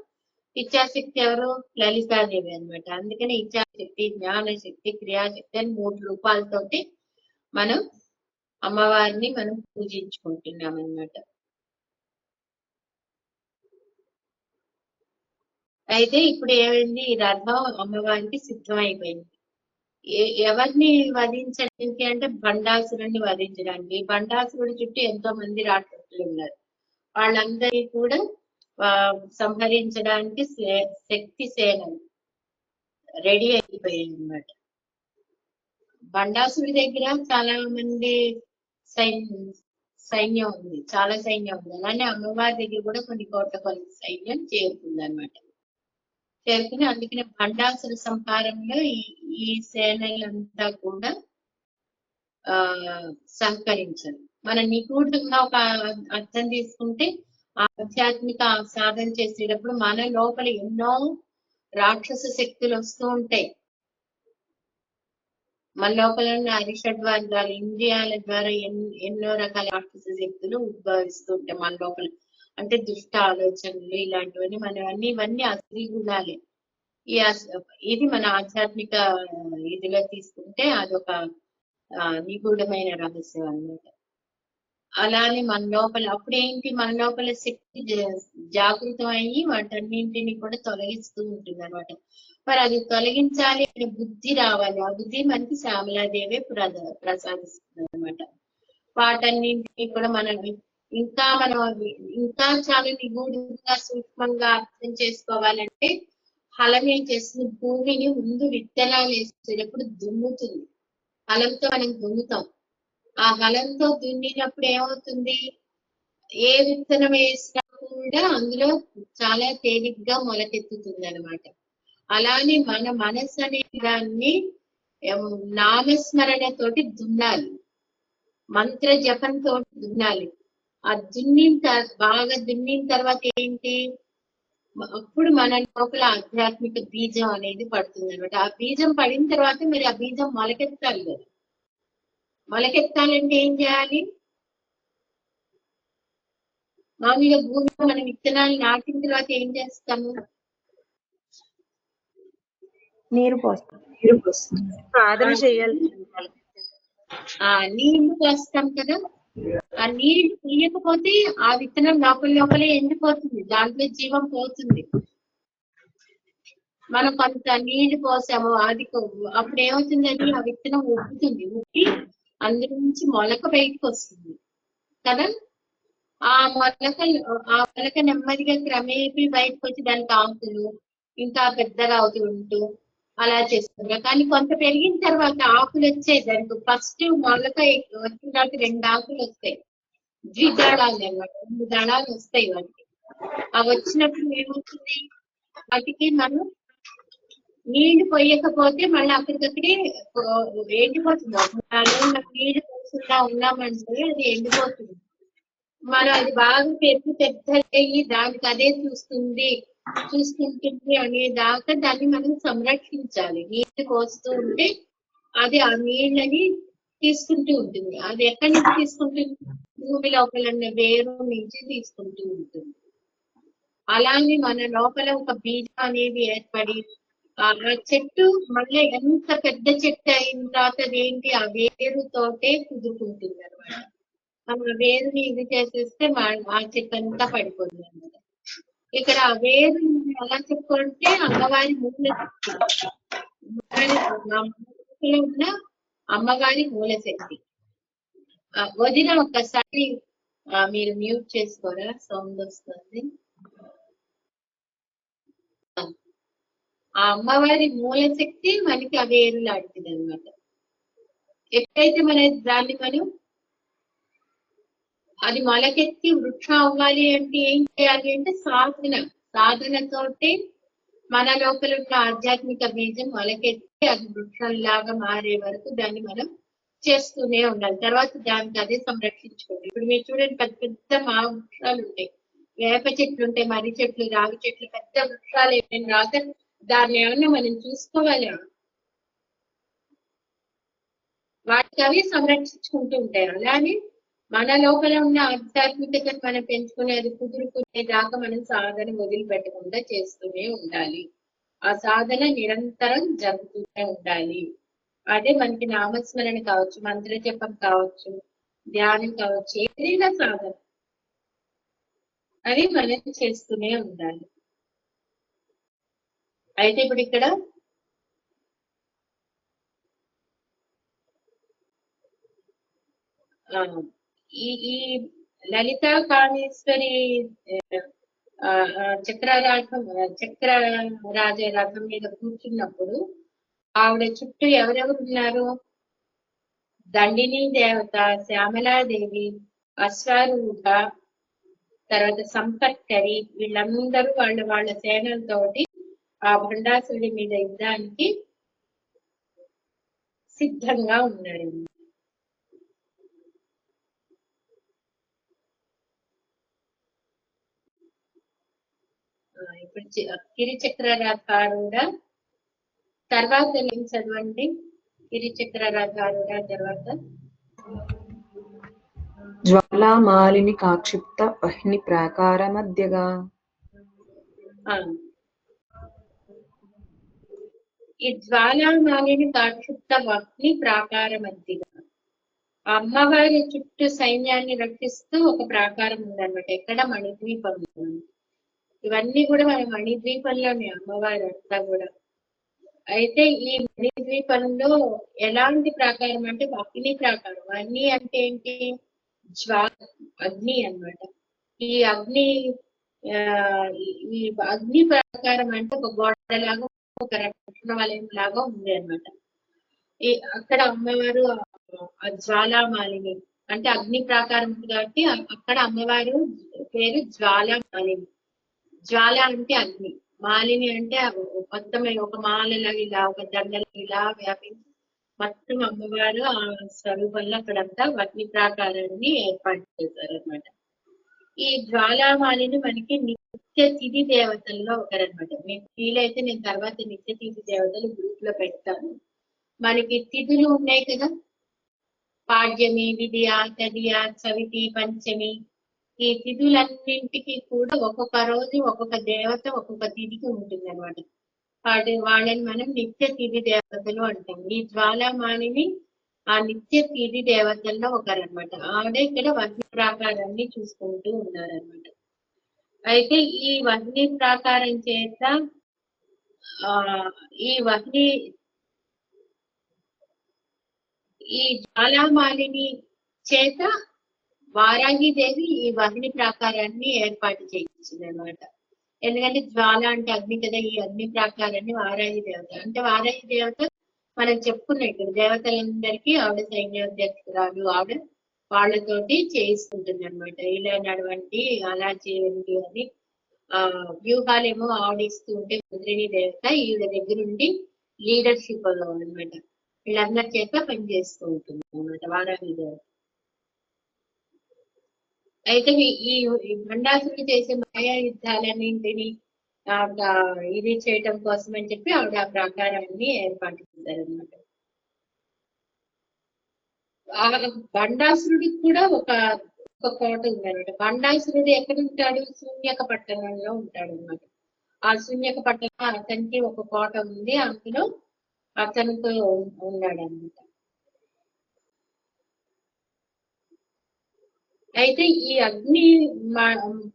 ఇచ్ఛాశక్తి ఎవరు? లలితాదేవి అన్నమాట. అందుకని ఇచ్ఛాశక్తి, జ్ఞానశక్తి, క్రియాశక్తి అని 3 రూపాలతోటి మనం అమ్మవారిని మనం పూజించుకుంటున్నాం అన్నమాట. అయితే ఇప్పుడు ఏమైంది, ఈ రథం అమ్మవారికి సిద్ధమైపోయింది. ఎవరిని వధించడానికి అంటే భండాసురుడిని వధించడానికి. భండాసురుడి చుట్టూ ఎంతో మంది రాక్షసులు ఉన్నారు. వాళ్ళందరినీ కూడా సంహరించడానికి శక్తి సేనలు రెడీ అయిపోయాయి అన్నమాట. భండాసుడి దగ్గర చాలా మంది సైన్యం ఉంది, చాలా సైన్యం ఉంది. అలానే అమ్మవారి దగ్గర కూడా కొన్ని కోట్ల కొద్ది సైన్యం చేరుకుంది అన్నమాట. చేరుకుని అందుకనే భండాసుర సంహారంలో ఈ సేనలంతా కూడా సహకరించారు. మన నిగూఢంగా ఒక అర్థం తీసుకుంటే ఆధ్యాత్మిక సాధన చేసేటప్పుడు మన లోపల ఎన్నో రాక్షస శక్తులు వస్తూ ఉంటాయి. మన లోపల ఉన్న అరిషడ్వర్గాలు ఇంద్రియాల ద్వారా ఎన్నో రకాల రాక్షస శక్తులు ఉద్భవిస్తూ ఉంటాయి మన లోపల. అంటే దుష్ట ఆలోచనలు ఇలాంటివన్నీ ఇవన్నీ అసలు గుణాలే. ఇది మన ఆధ్యాత్మిక ఇదిలో తీసుకుంటే అదొక నిగూఢమైన రహస్యం అన్నమాట. అలానే మన లోపల అప్పుడేంటి, మన లోపల శక్తి జాగృతం అయ్యి వాటన్నింటినీ కూడా తొలగిస్తూ ఉంటుంది అనమాట. మరి అది తొలగించాలి అంటే బుద్ధి రావాలి. ఆ బుద్ధి మనకి శ్యామలాదేవి ప్రసాదిస్తుంది అనమాట. వాటన్నింటినీ కూడా మనం ఇంకా చాలా నిగూఢంగా సూక్ష్మంగా అర్థం చేసుకోవాలంటే హలం ఏం చేస్తుంది, భూమిని ముందు విత్తనాలు వేసేటప్పుడు దున్నుతుంది. హలంతో మనం దున్నుతాం. ఆ హలంతో దున్నినప్పుడు ఏమవుతుంది, ఏ విత్తనం వేసినా కూడా అందులో చాలా తేలిగ్గా మొలకెత్తుతుంది అనమాట. అలానే మన మనసు అనే దాన్ని నామస్మరణతోటి దున్నాలి, మంత్ర జపంతో దున్నాలి. ఆ బాగా దున్నిన తర్వాత ఏంటి, అప్పుడు మన లోపల ఆధ్యాత్మిక బీజం అనేది పడుతుంది అనమాట. ఆ బీజం పడిన తర్వాత మరి ఆ బీజం మొలకెత్తాలి కదా. మొలకెత్తాలంటే ఏం చేయాలి, మామూలుగా భూమిలో మనం విత్తనాలు నాటిన తర్వాత ఏం చేస్తాము, నీరు పోస్తాం, సాధన చేయాలి. నీళ్లు పోస్తాం కదా. ఆ నీళ్లు తీయకపోతే ఆ విత్తనం లోపలే ఎండిపోతుంది, దాంట్లో జీవం పోతుంది. మనం కొంత నీళ్లు పోసాము, అప్పుడు ఏమవుతుందని ఆ విత్తనం ఉబ్బుతుంది, ఉబ్బి అందులో నుంచి మొలక బయటకు వస్తుంది కదా. ఆ మొలక నెమ్మదిగా క్రమేపీ బయటకు వచ్చి దానికి ఆకులు ఇంకా పెద్దగా అవుతూ ఉంటూ అలా చేస్తున్నారు. కానీ కొంత పెరిగిన తర్వాత ఆకులు వచ్చాయి దానికి. ఫస్ట్ మొలక వచ్చిన తర్వాత 2 ఆకులు వస్తాయి, ద్విదళాలు అన్నమాట, 2 దళాలు వస్తాయి వాటికి. అవి వచ్చినప్పుడు ఏమవుతుంది, వాటికి మనం నీళ్లు పోయకపోతే మళ్ళీ అక్కడికక్కడే ఎండిపోతుంది. నీళ్లు పోకుండా ఉన్నామంటే అది ఎండిపోతుంది. మనం అది బాగా పెద్దయ్యి దానికి అదే చూసుకుంటుంది అనే దాకా దాన్ని మనం సంరక్షించాలి. నీళ్లు పోస్తూ ఉంటే అది ఆ నీళ్ళని తీసుకుంటూ ఉంటుంది. అది ఎక్కడి నుంచి తీసుకుంటుంది, భూమి లోపల ఉన్న వేరు నుంచి తీసుకుంటూ ఉంటుంది. అలానే మన లోపల ఒక బీజం అనేది ఏర్పడి ఆ చెట్టు మళ్ళీ ఎంత పెద్ద చెట్టు అయిన తర్వాత ఏంటి, ఆ వేరుతోటే కుదురుకుంటుంది అనమాట. మనం ఆ వేరుని ఇది చేసేస్తే ఆ చెట్టు అంతా పడిపోతుంది అనమాట. ఇక్కడ ఆ వేరు ఎలా చెప్పుకుంటే అమ్మవారి మూల ఉన్న అమ్మవారి మూలశక్తి. వదిన ఒక్కసారి మీరు మ్యూట్ చేసుకోరా, సౌండ్ వస్తుంది. ఆ అమ్మవారి మూలశక్తి మనకి అవేరులాంటిది అనమాట. ఎప్పుడైతే దాన్ని మనం అది మొలకెత్తి వృక్షం అవ్వాలి అంటే ఏం చేయాలి అంటే సాధనతోటే మన లోపల ఉన్న ఆధ్యాత్మిక బీజం మొలకెత్తి అది వృక్షంలాగా మారే వరకు దాన్ని మనం చేస్తూనే ఉండాలి. తర్వాత దానికి అదే సంరక్షించుకోండి. ఇప్పుడు మీరు చూడండి, పెద్ద పెద్ద మా వృక్షాలు ఉంటాయి, వేప చెట్లు ఉంటాయి, మర్రి చెట్లు, రావి చెట్లు, పెద్ద వృక్షాలు ఏమైనా రాక దాన్ని ఏమన్నా మనం చూసుకోవాలి. వాటికి అవి సంరక్షించుకుంటూ ఉంటాయి. అలానే మన లోపల ఉన్న ఆధ్యాత్మికతను మనం పెంచుకునేది కుదురుకునే దాకా మనం సాధన వదిలిపెట్టకుండా చేస్తూనే ఉండాలి. ఆ సాధన నిరంతరం జరుగుతూనే ఉండాలి. అదే మనకి నామస్మరణ కావచ్చు, మంత్ర జపం కావచ్చు, ధ్యానం కావచ్చు, ఏదైనా సాధన అది మనం చేస్తూనే ఉండాలి. అయితే ఇప్పుడు ఇక్కడ ఈ లలితా కామేశ్వరి చక్రరాజ రథం మీద కూర్చున్నప్పుడు ఆవిడ చుట్టూ ఎవరెవరు ఉన్నారు, దండిని దేవత, శ్యామలాదేవి, అశ్వారూఢ, తర్వాత సంపత్కరి, వీళ్ళందరూ వాళ్ళ సేనలతోటి ఆ భండాసురుడి మీద యుద్ధానికి సిద్ధంగా ఉన్నారు. ఇప్పుడు గిరిచక్రరథారూఢ తర్వాత ఏం చదవండి, గిరిచక్రరథారూఢ తర్వాత జ్వాలామాలిని కాక్షిప్త వహ్ని ప్రాకార మధ్యగా. ఈ జ్వాలామాలిని కాక్షిప్త వహ్ని ప్రాకార మధ్యగా అమ్మవారి చుట్టూ సైన్యాన్ని రక్షిస్తూ ఒక ప్రాకారం ఉందన్నమాట. ఎక్కడ, మణిద్వీపంలో. ఇవన్నీ కూడా మన మణిద్వీపంలోనే అమ్మవారు అంతా కూడా. అయితే ఈ మణిద్వీపంలో ఎలాంటి ప్రాకారం అంటే అగ్ని ప్రాకారం. అగ్ని అంటే ఏంటి, అగ్ని అన్నమాట. ఈ అగ్ని ప్రాకారం అంటే ఒక గోడలాగా, ఒక రక్షణ వలయం లాగా ఉంది అన్నమాట. అక్కడ అమ్మవారు జ్వాలామాలిని అంటే అగ్ని ప్రాకారం కాబట్టి అక్కడ అమ్మవారు పేరు జ్వాలామాలిని. జ్వాల అంటే అగ్ని, మాలిని అంటే మొత్తం ఒక మాలలా ఇలా, ఒక దండలా ఇలా వ్యాపించి మొత్తం అమ్మవారు ఆ స్వరూపంలో అక్కడంతా అగ్ని ప్రాకారాన్ని ఏర్పాటు చేశారు అనమాట. ఈ జ్వాలామాలిని మనకి నిత్య తిథి దేవతల్లో ఒకరనమాట. మీకు వీలైతే నేను తర్వాత నిత్య తిథి దేవతలు గ్రూప్ లో పెడతాను. మనకి తిథులు ఉన్నాయి కదా, పాడ్యమి, విధియ, తదియ, సవితి, పంచమి. ఈ తిథులన్నింటికి కూడా ఒక్కొక్క రోజు ఒక్కొక్క దేవత ఒక్కొక్క తిథికి ఉంటుంది అనమాట. వాళ్ళని మనం నిత్య తిథి దేవతలు అంటాం. ఈ జ్వాలామాలిని ఆ నిత్య తిథి దేవతల్లో ఒకరనమాట. ఆవిడ ఇక్కడ వహ్ని ప్రాకారాన్ని చూసుకుంటూ ఉన్నారనమాట. అయితే ఈ వహ్ని ప్రాకారం చేత ఈ జ్వాలామాలిని చేత వారాహిదేవి ఈ వహ్ని ప్రాకారాన్ని ఏర్పాటు చేయించింది అనమాట. ఎందుకంటే జ్వాల అంటే అగ్ని కదా, ఈ అగ్ని ప్రాకారాన్ని వారాహి దేవత అంటే వారాహి దేవత మనం చెప్పుకున్నాం ఇక్కడ దేవతలందరికీ ఆవిడ సైన్యాధ్యక్షురాలు, ఆవిడ వాళ్ళతోటి చేయిస్తుంటుంది అనమాట. ఇలా నడవండి, అలా చేయండి అని వ్యూహాలేమో ఆడిస్తూ ఉంటే రుద్రిణి దేవత ఈవిడ దగ్గర ఉండి లీడర్షిప్ అనమాట, వీళ్ళందరి చేత పనిచేస్తూ ఉంటుంది అనమాట వారాహి దేవత. అయితే ఈ భండాసురుడు చేసే మాయా యుద్ధాలన్నింటినీ ఇది చేయటం కోసం అని చెప్పి ఆవిడ ఆ ప్రాకారాన్ని ఏర్పాటు చేశారనమాట. ఆ భండాసురుడికి కూడా ఒక కోట ఉందన్నమాట. భండాసురుడు ఎక్కడ ఉంటాడు? శూన్యక పట్టణంలో ఉంటాడు అనమాట. ఆ శూన్యక పట్టణం అతనికి ఒక కోట ఉంది, అందులో అతనితో ఉన్నాడు అనమాట. అయితే ఈ అగ్ని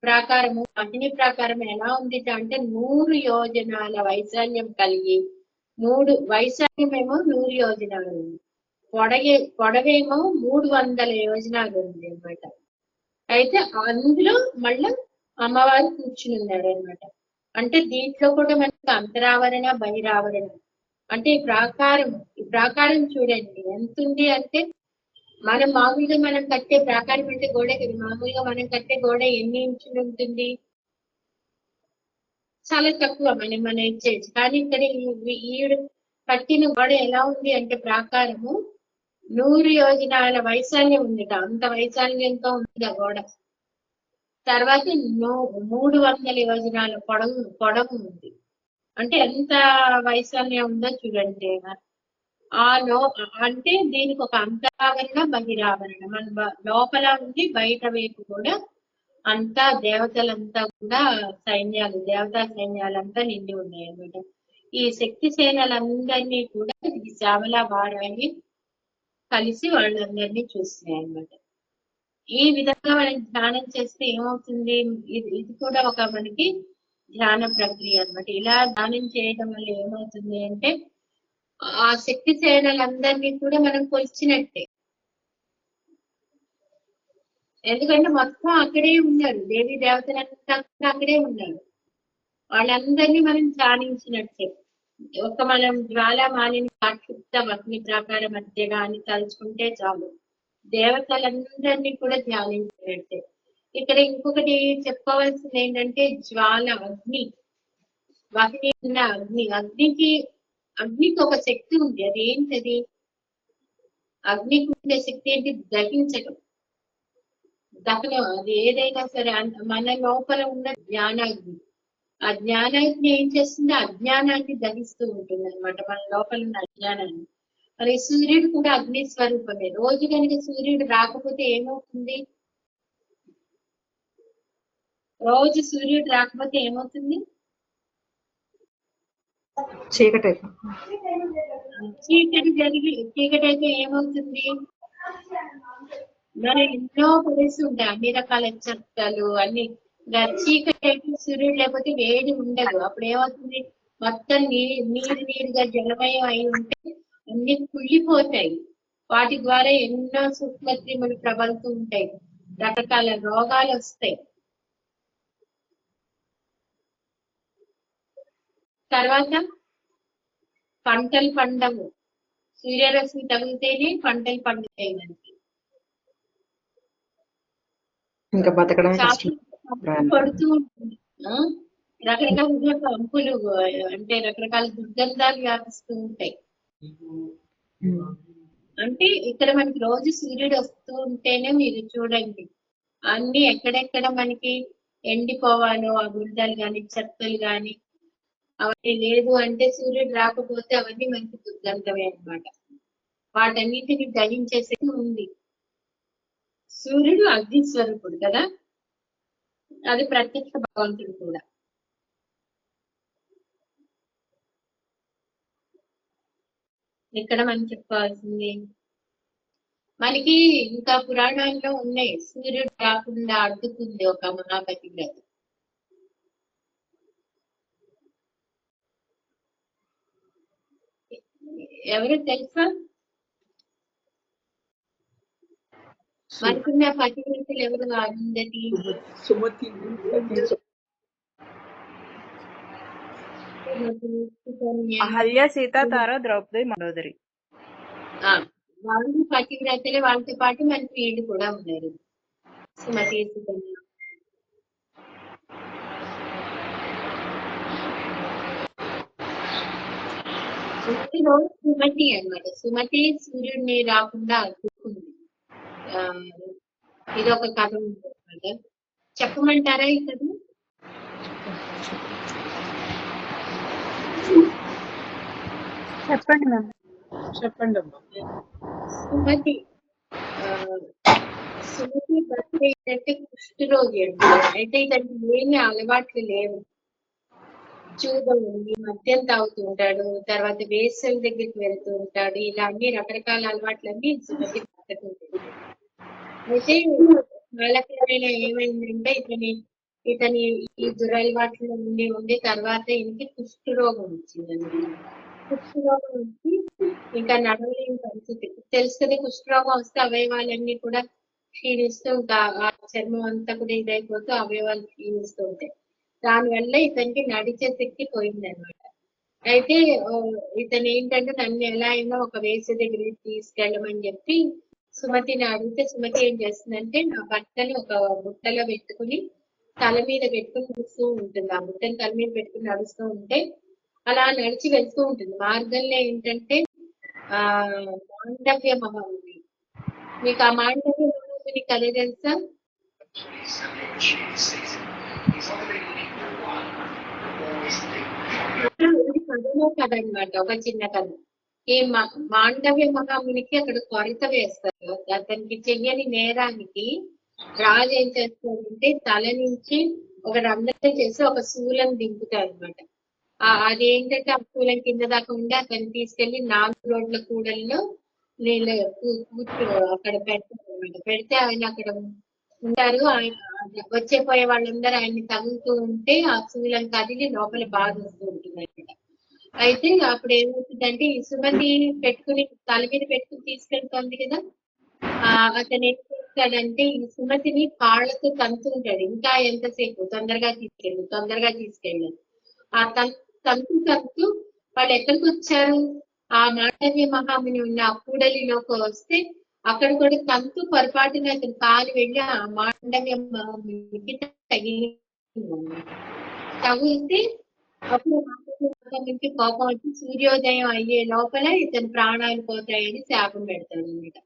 ప్రాకారము అగ్ని ప్రాకారం ఎలా ఉంది అంటే 100 యోజనాల వైశాల్యం కలిగి, వైశాల్యం ఏమో 100 యోజనాలు ఉంది, పొడవేమో 300 యోజనాలు ఉంది అనమాట. అయితే అందులో మళ్ళా అమ్మవారు కూర్చుని ఉన్నారు అనమాట. అంటే దీంట్లో కూడా మనకి అంతరావరణ బహిరావరణ అంటే ఈ ప్రాకారం చూడండి ఎంత ఉంది అంటే, మామూలుగా మనం కట్టే ప్రాకారం అంటే గోడ కదా, మామూలుగా మనం కట్టే గోడ ఎన్ని ఇంచులు ఉంటుంది? చాలా తక్కువ మనం ఇచ్చేది. కానీ ఇక్కడ ఈవిడ కట్టిన గోడ ఎలా ఉంది అంటే ప్రాకారము 100 యోజనాల వైశాల్యం ఉంది, అంత వైశాల్యంతో ఉంది ఆ గోడ. తర్వాత 300 యోజనాల పొడవు ఉంది. అంటే ఎంత వైశాల్యం ఉందో చూడండి. అంటే దీనికి ఒక అంతరావరణ బహిరావరణ, మన లోపల ఉంది, బయట వైపు కూడా అంతా దేవతలంతా కూడా దేవతా సైన్యాలంతా నిండి ఉన్నాయి అన్నమాట. ఈ శక్తి సేనలందరినీ కూడా ఈ శ్యామల వారాన్ని కలిసి వాళ్ళందరినీ చూస్తున్నాయి అన్నమాట. ఈ విధంగా మనం ధ్యానం చేస్తే ఏమవుతుంది? ఇది కూడా ఒక మనకి ధ్యాన ప్రక్రియ అన్నమాట. ఇలా ధ్యానం చేయడం వల్ల ఏమవుతుంది అంటే ఆ శక్తి సేనలందరినీ కూడా మనం కొలిచినట్టే. ఎందుకంటే మొత్తం అక్కడే ఉన్నారు, దేవీ దేవతలంతా అక్కడే ఉన్నారు, వాళ్ళందరినీ మనం ధ్యానించినట్టే. మనం జ్వాలామాలిని కాక్షిప్త అగ్ని ప్రాకార మధ్యగా అని తలుచుకుంటే చాలు, దేవతలందరినీ కూడా ధ్యానించినట్టే. ఇక్కడ ఇంకొకటి చెప్పుకోవాల్సింది ఏంటంటే జ్వాల అగ్ని, వాహిని ఉన్న అగ్నికి ఒక శక్తి ఉంది. అది ఏంటది? అగ్నికి ఉండే శక్తి ఏంటి? దహించడం, దహనం. అది ఏదైనా సరే మన లోపల ఉన్న జ్ఞానాగ్ని, ఆ జ్ఞానాగ్ని ఏం చేస్తుంది? అజ్ఞానాన్ని దహిస్తూ ఉంటుంది అనమాట, మన లోపల ఉన్న అజ్ఞానాన్ని. మరి సూర్యుడు కూడా అగ్ని స్వరూపమే. రోజు కనుక సూర్యుడు రాకపోతే ఏమవుతుంది? రోజు సూర్యుడు రాకపోతే ఏమవుతుంది? చీకటి చీకటి అయితే ఏమవుతుంది? మరి ఎన్నో పరిస్థితులు ఉంటాయి, అన్ని రకాల చట్టాలు అన్ని. చీకటి అయితే సూర్యుడు లేకపోతే వేడి ఉండదు, అప్పుడు ఏమవుతుంది? మొత్తం నీరుగా జలమయం అయి ఉంటే అన్ని కుళ్ళిపోతాయి. వాటి ద్వారా ఎన్నో సూక్ష్మక్రిములు ప్రబలుతూ ఉంటాయి, రకరకాల రోగాలు వస్తాయి. తర్వాత పంటలు పండవు, సూర్యరశ్మి తగిలితేనే పంటలు పండుతాయి మనకి. ఇంకా బతకడం పడుతూ ఉంటుంది, రకరకాల పంపులు అంటే రకరకాల దుర్గంధాలు వ్యాపిస్తూ ఉంటాయి. అంటే ఇక్కడ మనకి రోజు సూర్యుడు వస్తూ ఉంటేనే మీరు చూడండి అన్ని ఎక్కడెక్కడ మనకి ఎండిపోవాలో ఆ గుంటలు గాని చెత్తలు గాని అవన్నీ లేదు అంటే సూర్యుడు రాకపోతే అవన్నీ మనకి దుర్గంధమే అన్నమాట. వాటన్నిటిని దహించేసి ఉంది. సూర్యుడు అగ్ని స్వరూపుడు కదా, అది ప్రత్యక్ష భగవంతుడు కూడా. ఇక్కడ మనం చెప్పుకోవాల్సింది మనకి ఇంకా పురాణాల్లో ఉన్నాయి, సూర్యుడు రాకుండా అడ్డుకుంది ఒక మహాపతి వ్రత. ఎవరు తెలుసా? మనకున్న పతివ్రతలు ఎవరు? అరుంధతి, సుమతి, సుకన్య, అహల్య, సీత, తార, ద్రౌపది, మండోదరి. వాళ్ళు పతివ్రతలే, వాళ్ళతో పాటు మనకి వీళ్ళు కూడా ఉన్నారు. సుమతి, సుకన్య. ఇందులో సుమతి అన్నమాట. సుమతి సూర్యుడిని రాకుండా అడ్డుకుంది. ఇదొక కథ ఉంది అన్నమాట. చెప్పమంటారా ఈ కథ? చెప్పండి మ్యామ్. చెప్పండి అమ్మా. సుమతి సుమతి భర్త ఏంటంటే కుష్ఠరోగి అండి. అయితే ఇతనికి ఏమి అలవాట్లు లేవు. చూడం ఉంది, మద్యం తాగుతూ ఉంటాడు, తర్వాత వేసల దగ్గరికి వెళ్తూ ఉంటాడు. ఇలా అన్ని రకరకాల అలవాట్లన్నీ సుమతి భర్తకు ఉంటుంది. అయితే కాలక్రమేణా ఏమైందంటే ఇతని ఈ దురలవాట్లు ఉండి తర్వాత ఈయనకి కుష్ఠరోగం వచ్చిందండి. కుష్ఠరోగం వచ్చి ఇంకా నడవలేని పరిస్థితి. తెలుసు కదా, కుష్ఠరోగం వస్తే అవయవాలన్నీ కూడా క్షీణిస్తూ ఇంకా ఆ చర్మం అంతా కూడా ఇదైపోతూ అవయవాలు క్షీణిస్తూ ఉంటాయి. దానివల్ల ఇతనికి నడిచే శక్తి పోయిందనమాట. అయితే ఇతను ఏంటంటే నన్ను ఎలా అయినా ఒక వేసే దగ్గరికి తీసుకెళ్ళమని చెప్పి సుమతిని అడిగితే, సుమతి ఏం చేస్తుందంటే నా భర్తని ఒక బుట్టలో పెట్టుకుని తల మీద పెట్టుకుని నడుస్తూ ఉంటుంది. ఆ బుట్టని తల మీద పెట్టుకుని నడుస్తూ ఉంటే అలా నడిచి వెళ్తూ ఉంటుంది. మార్గంలో ఏంటంటే మాండవ్య మహాముని. మీకు ఆ మాండవ్య మహాముని కథ తెలుసా? కథలో కథ అనమాట, ఒక చిన్న కథ. ఈ మాండవ్య మహామునికి అక్కడ కొరత వేస్తారు. అతనికి చెయ్యని నేరానికి రాజు ఏం చేస్తాడంటే తల నుంచి ఒక రంధ్రం చేసి ఒక శూలం దింపుతారు అనమాట. అదేంటంటే ఆ శూలం కింద దాకా ఉండి అతన్ని తీసుకెళ్లి 4 రోడ్ల కూడల్లో నీళ్ళు అక్కడ పెడతారు అనమాట. పెడితే ఆయన అక్కడ ఉంటారు. వచ్చే పోయే వాళ్ళందరూ ఆయన్ని తగులుతూ ఉంటే ఆ శూలం కదిలి లోపల బాధ వస్తూ ఉంటుంది అనమాట. అయితే అప్పుడు ఏమవుతుందంటే ఈ సుమతి పెట్టుకుని తల మీద పెట్టుకుని తీసుకెళ్తుంది కదా, అతను ఏం చేస్తాడంటే ఈ సుమతిని కాళ్ళతో తంతుంటాడు. ఇంకా ఎంతసేపు, తొందరగా తీసుకెళ్ళాడు. ఆ తంతు వాళ్ళు ఎక్కడికి వచ్చారు? ఆ మాండవ్య మహాముని ఉన్న ఆ కూడలిలోకి వస్తే అక్కడ కూడా తంతు పొరపాటున అతను కాలు వెళ్ళి ఆ మాండవ్య మహామునికి తగిలితే అప్పుడు మాండవ్య కోపం వచ్చి సూర్యోదయం అయ్యే లోపల ఇతని ప్రాణాలు పోతాయని శాపం పెడతాడు అనమాట.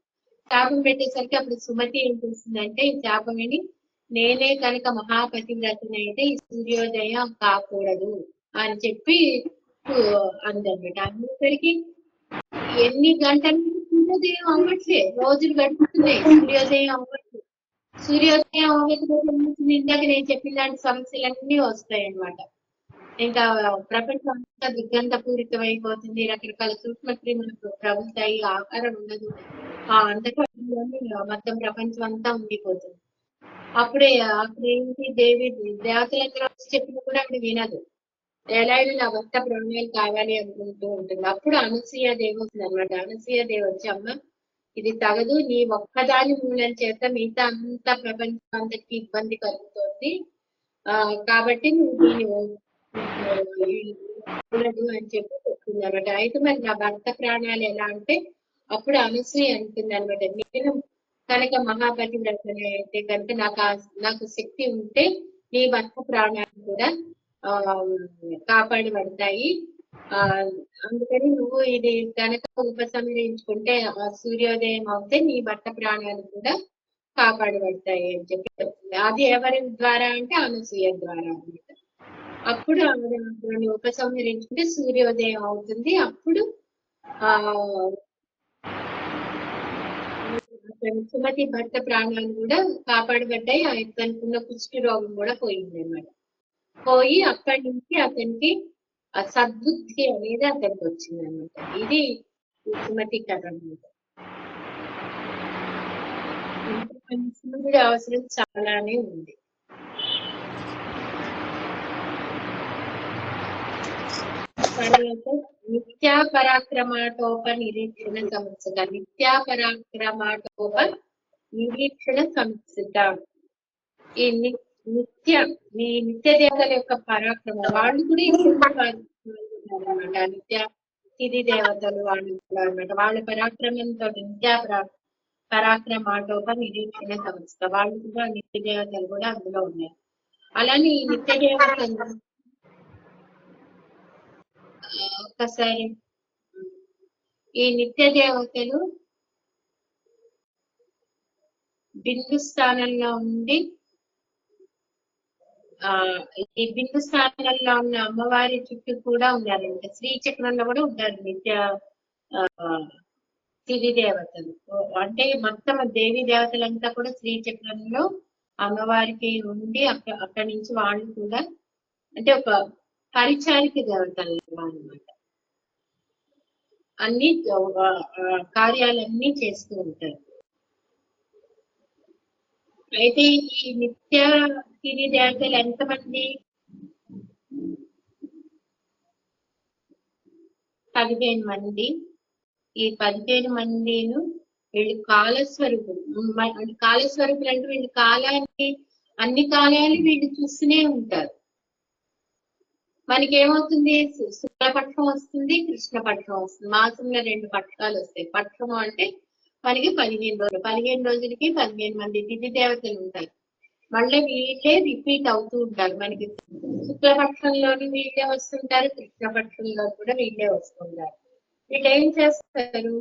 శాపం పెట్టేసరికి అప్పుడు సుమతి ఏం చేస్తుందంటే ఈ శాపం విని నేనే కనుక మహాపతివ్రతని అయితే ఈ సూర్యోదయం కాకూడదు అని చెప్పి అందనమాట. అందరికి ఎన్ని గంటల సూర్యోదయం అవ్వట్లే, రోజులు గడుపుతున్నాయి, సూర్యోదయం అవ్వట్లేదు. సూర్యోదయం అవ్వకపోతే ఇందాక నేను చెప్పిన లాంటి సమస్యలన్నీ వస్తాయి అన్నమాట. ఇంకా ప్రపంచం అంతా దుర్గంధపూరితం అయిపోతుంది, రకరకాల సూక్ష్మ క్రిములు ప్రబుతాయి, ఆహారం ఉండదు, ఆ అంధకారంలోనే మొత్తం ప్రపంచం అంతా ఉండిపోతుంది. అప్పుడేంటి దేవతలందరూ చెప్పిన కూడా ఆవిడ వినదు. ఎలా అయినా నా భర్త ప్రాణాలు కావాలి అనుకుంటూ ఉంటుంది. అప్పుడు అనసూయ దేవి వస్తుంది అనమాట. అనసూయ దేవి వచ్చి అమ్మ ఇది తగదు, నీ ఒక్కదాని మూలం చేత మిగతా అంత ప్రపంచం అంతకి ఇబ్బంది కలుగుతోంది, కాబట్టి నువ్వు దీన్ని అని చెప్పి చెప్తుంది అనమాట. అయితే మరి నా భర్త ప్రాణాలు ఎలా అంటే అప్పుడు అనసూయ అంటుంది అనమాట, నేను కనుక మహాపతివ్రతని అయితే కనుక నాకు శక్తి ఉంటే నీ భర్త ప్రాణాలు కూడా కాపాడబడతాయి. అందుకని నువ్వు ఇది కనుక ఉపసంహరించుకుంటే ఆ సూర్యోదయం అవుతే నీ భర్త ప్రాణాలు కూడా కాపాడబడతాయి అని చెప్పి చెప్తుంది. అది ఎవరి ద్వారా అంటే అనసూయ ద్వారా అన్నమాట. అప్పుడు దాన్ని ఉపసంహరించుకుంటే సూర్యోదయం అవుతుంది. అప్పుడు సుమతి భర్త ప్రాణాలు కూడా కాపాడబడ్డాయి. తనకున్న కుష్టి రోగం కూడా పోయింది అన్నమాట. పోయి అక్కడి నుంచి అతనికి సద్బుద్ధి అనేది అతనికి వచ్చింది అనమాట. ఇది సుమతి కథ అనమాట. సూర్యుడి అవసరం చాలానే ఉంది. తర్వాత నిత్యా పరాక్రమాటోప నిరీక్షణ సమస్యత. నిత్యా పరాక్రమాటోప నిరీక్షణ సమస్యత. ఈ నిత్య దేవతల యొక్క పరాక్రమం, వాళ్ళు కూడా అనమాట. నిత్య తిథి దేవతలు వాళ్ళు కూడా అనమాట. వాళ్ళ పరాక్రమంతో పరాక్రమాటోప నిరీక్షణ సంస్థ వాళ్ళు కూడా నిత్య దేవతలు కూడా అందులో ఉన్నాయి. అలానే ఈ నిత్య దేవతలు ఒక్కసారి ఈ నిత్య దేవతలు బిందు స్థానంలో ఉండి ఈ బిందు స్థానంలో ఉన్న అమ్మవారి చుట్టూ కూడా ఉన్నారంట. శ్రీచక్రంలో కూడా ఉంటారు నిత్య తిథి దేవతలు. అంటే మొత్తం దేవి దేవతలంతా కూడా శ్రీచక్రంలో అమ్మవారికి ఉండి అక్కడి నుంచి వాళ్ళు కూడా అంటే ఒక పరిచారిక దేవతలు అన్నమాట. అన్ని కార్యాలన్నీ చేస్తూ ఉంటారు. అయితే ఈ నిత్య తిథి దేవతలు ఎంతమంది? 15 మంది. ఈ 15 మందిను వీళ్ళు కాలస్వరూపులు. అంటే కాలస్వరూపులు అంటే వీళ్ళు కాలాన్ని అన్ని కాలాలు వీళ్ళు చూస్తూనే ఉంటారు. మనకి ఏమవుతుంది? శుక్లపక్షం వస్తుంది, కృష్ణపక్షం వస్తుంది. మాసంలో 2 పక్షాలు వస్తాయి. పక్షం అంటే మనకి 15 రోజులు. 15 రోజులకి 15 మంది తిథి దేవతలు ఉంటారు. మళ్ళీ వీళ్ళే రిపీట్ అవుతూ ఉంటారు. మనకి శుక్లపక్షంలోని వీళ్ళే వస్తుంటారు, కృష్ణపక్షంలో కూడా వీళ్ళే వస్తుంటారు. వీళ్ళు ఏం చేస్తారు?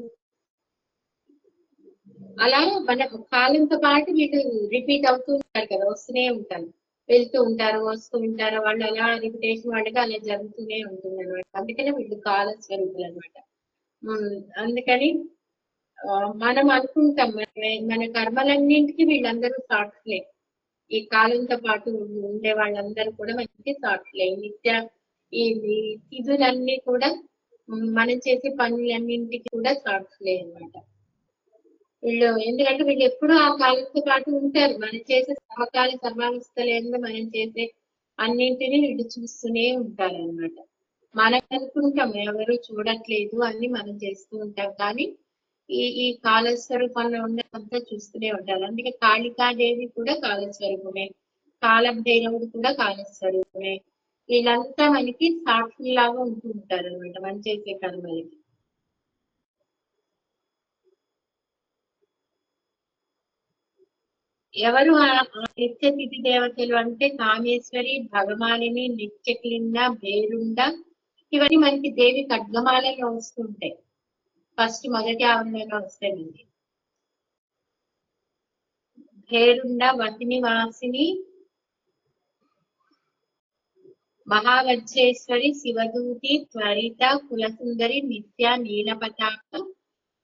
అలా మన కాలంతో పాటు వీళ్ళు రిపీట్ అవుతూ ఉంటారు కదా, వస్తూనే ఉంటారు, వెళ్తూ ఉంటారు, వస్తూ ఉంటారు. వాళ్ళు అలా రిపిటేషన్ వాళ్ళకి అలా జరుగుతూనే ఉంటుంది అనమాట. అందుకనే వీళ్ళు కాల స్వరూపులు అనమాట. అందుకని మనం అనుకుంటాం మన కర్మలన్నింటికి వీళ్ళందరూ సాక్షులే. ఈ కాలంతో పాటు ఉండే వాళ్ళందరూ కూడా మనకి సాక్షులే. ఈ తిథులన్నీ కూడా మనం చేసే పనులన్నింటికి కూడా సాక్షులే అనమాట వీళ్ళు. ఎందుకంటే వీళ్ళు ఎప్పుడూ ఆ కాలంతో పాటు ఉంటారు. మనం చేసే సమకాల సర్వావస్థలందు మనం చేసే అన్నింటినీ వీళ్ళు చూస్తూనే ఉంటారు అనమాట. మనం అనుకుంటాం ఎవరు చూడట్లేదు అని మనం చేస్తూ ఉంటాం, కానీ ఈ కాలస్వరూపంలో ఉన్నదంతా చూస్తూనే ఉంటారు. అందుకే కాళికాదేవి కూడా కాలస్వరూపమే, కాలభైరవుడు కూడా కాలస్వరూపమే. వీళ్ళంతా మనకి సాక్షుల్లాగా ఉంటూ ఉంటారు అనమాట మనం చేసే కర్మలకి. ఎవరు ఆ నిత్య తిథి దేవతలు అంటే కామేశ్వరి, భగమాలిని, నిత్యక్లింద, భేరుండ, ఇవన్నీ మనకి దేవి ఖడ్గమాలలో వస్తుంటాయి. ఫస్ట్ మొదటి ఆవరణలో వస్తాయి మనకి. భేరుండ, వతిని వాసిని, మహావజ్రేశ్వరి, శివదూతి, త్వరిత, కులసుందరి, నిత్య, నీలపతాక,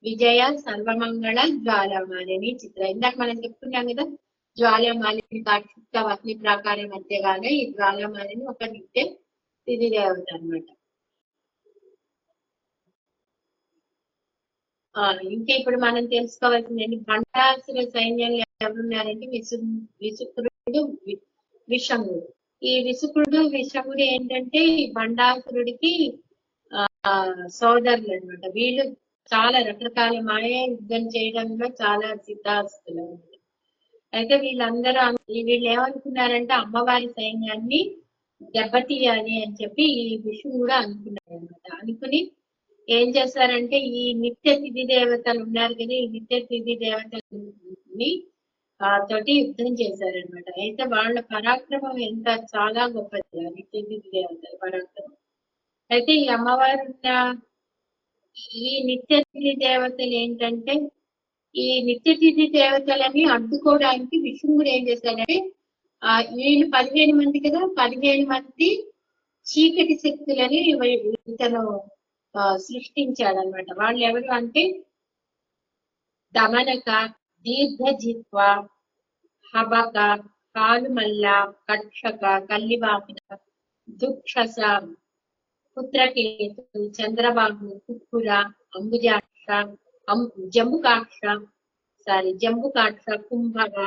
విజయ, సర్వమంగళ, జ్వాలామాలిని చిత్ర. ఇందాక మనం చెప్పుకున్నాం కదా, జ్వాలామాలిని కాక్షిప్త వహ్ని ప్రాకారం మధ్యగానే ఈ జ్వాలామాలిని ఒక నిత్య తిథి దేవత అనమాట. ఇంకా ఇప్పుడు మనం తెలుసుకోవాల్సింది భండాసుర సైన్యంలో ఎవరున్నారంటే విసుకుడు, విషముడు. ఈ విసుకుడు, విషముడు ఏంటంటే ఈ భండాసురుడికి సోదరులు అనమాట. వీళ్ళు చాలా రకరకాల మాయ యుద్ధం చేయడంలో చాలా సిద్ధాస్తులు అనమాట. అయితే వీళ్ళు ఏమనుకున్నారంటే అమ్మవారి సైన్యాన్ని దెబ్బతీయాలి అని చెప్పి ఈ విషయం కూడా అనుకున్నారు అనమాట. అనుకుని ఏం చేస్తారంటే ఈ నిత్య తిథి దేవతలు ఉన్నారు కదా, ఈ నిత్య తిథి దేవతలని తోటి యుద్ధం చేశారనమాట. అయితే వాళ్ళ పరాక్రమం ఎంత చాలా గొప్పది, నిత్య తిథి దేవతల పరాక్రమం. అయితే ఈ అమ్మవారు ఈ నిత్య తిథి దేవతలు ఏంటంటే ఈ నిత్య తిథి దేవతలని అడ్డుకోవడానికి విష్ణువుడు ఏం చేశాడంటే వీళ్ళు 15 మంది కదా, 15 మంది చీకటి శక్తులని ఇతను సృష్టించాడనమాట. వాళ్ళు ఎవరు అంటే దమనక, దీర్ఘజిత్వ, హబక, కాలుమల్ల, కక్షక, కల్లివాహన, దుక్షస, పుత్రకేతు, చంద్రబాబు, కుక్కుర, అంబుజాక్ష, జంబుకాక్ష, కుంభగ,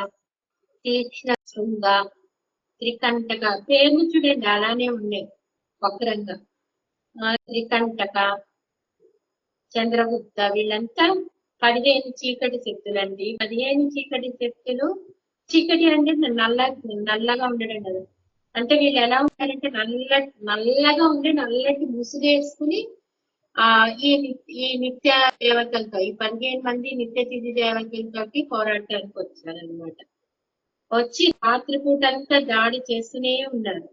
తీక్ష్ణ శృంగ, త్రికంటక. పేర్లు చూడండి అలానే ఉన్నాయి వక్రంగా. త్రికంటక, చంద్రగుప్త, వీళ్ళంతా 15 చీకటి శక్తులండి. 15 చీకటి శక్తులు, చీకటి అంటే నల్లగా ఉండడం కదా, అంటే వీళ్ళు ఎలా ఉంటారంటే నల్లగా ఉండి నల్లటి ముసుగేసుకుని ఆ ఈ నిత్య దేవతలతో ఈ 15 మంది నిత్య తిథి దేవతలతోటి పోరాటానికి వచ్చారనమాట. వచ్చి రాత్రిపూట అంతా దాడి చేస్తూనే ఉన్నారు.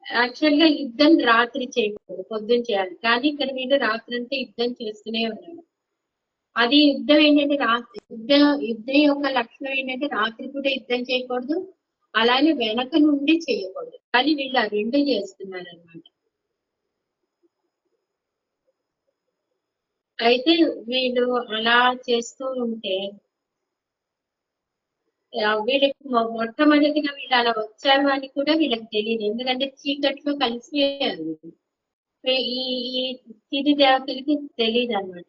యాక్చువల్ గా యుద్ధం రాత్రి చేయకూడదు, పొద్దున్న చేయాలి. కానీ ఇక్కడ వీళ్ళు రాత్రి అంతా యుద్ధం చేస్తూనే ఉన్నారు. అది యుద్ధం ఏంటంటే యుద్ధం యొక్క లక్షణం ఏంటంటే రాత్రిపూట యుద్ధం చేయకూడదు, అలానే వెనక నుండి చేయకూడదు. కానీ వీళ్ళు ఆ రెండు చేస్తున్నారు అనమాట. అయితే వీళ్ళు అలా చేస్తూ ఉంటే వీళ్ళకి మొట్టమొదటిగా వీళ్ళు అలా వచ్చారు అని కూడా వీళ్ళకి తెలియదు. ఎందుకంటే చీకట్లో కలిసిపోయారు. ఈ తిథి దేవతలకి తెలియదు అనమాట.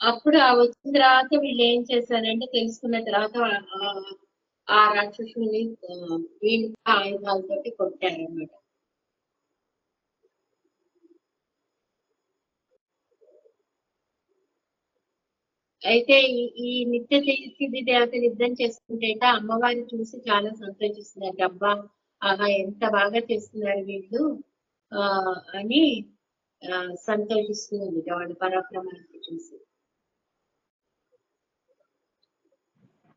అప్పుడు ఆ వచ్చిన తర్వాత వీళ్ళు ఏం చేశారంటే తెలుసుకున్న తర్వాత ఆ రాక్షసుని వీళ్ళు ఆయుధాలతోటి కొట్టారనమాట. అయితే ఈ నిత్య తిథి దేవతలు యుద్ధం చేస్తుంటే అమ్మవారిని చూసి చాలా సంతోషిస్తున్నారు. అబ్బా ఆహా ఎంత బాగా చేస్తున్నారు వీళ్ళు అని సంతోషిస్తూ ఉంది వాళ్ళ పరాక్రమానికి చూసి.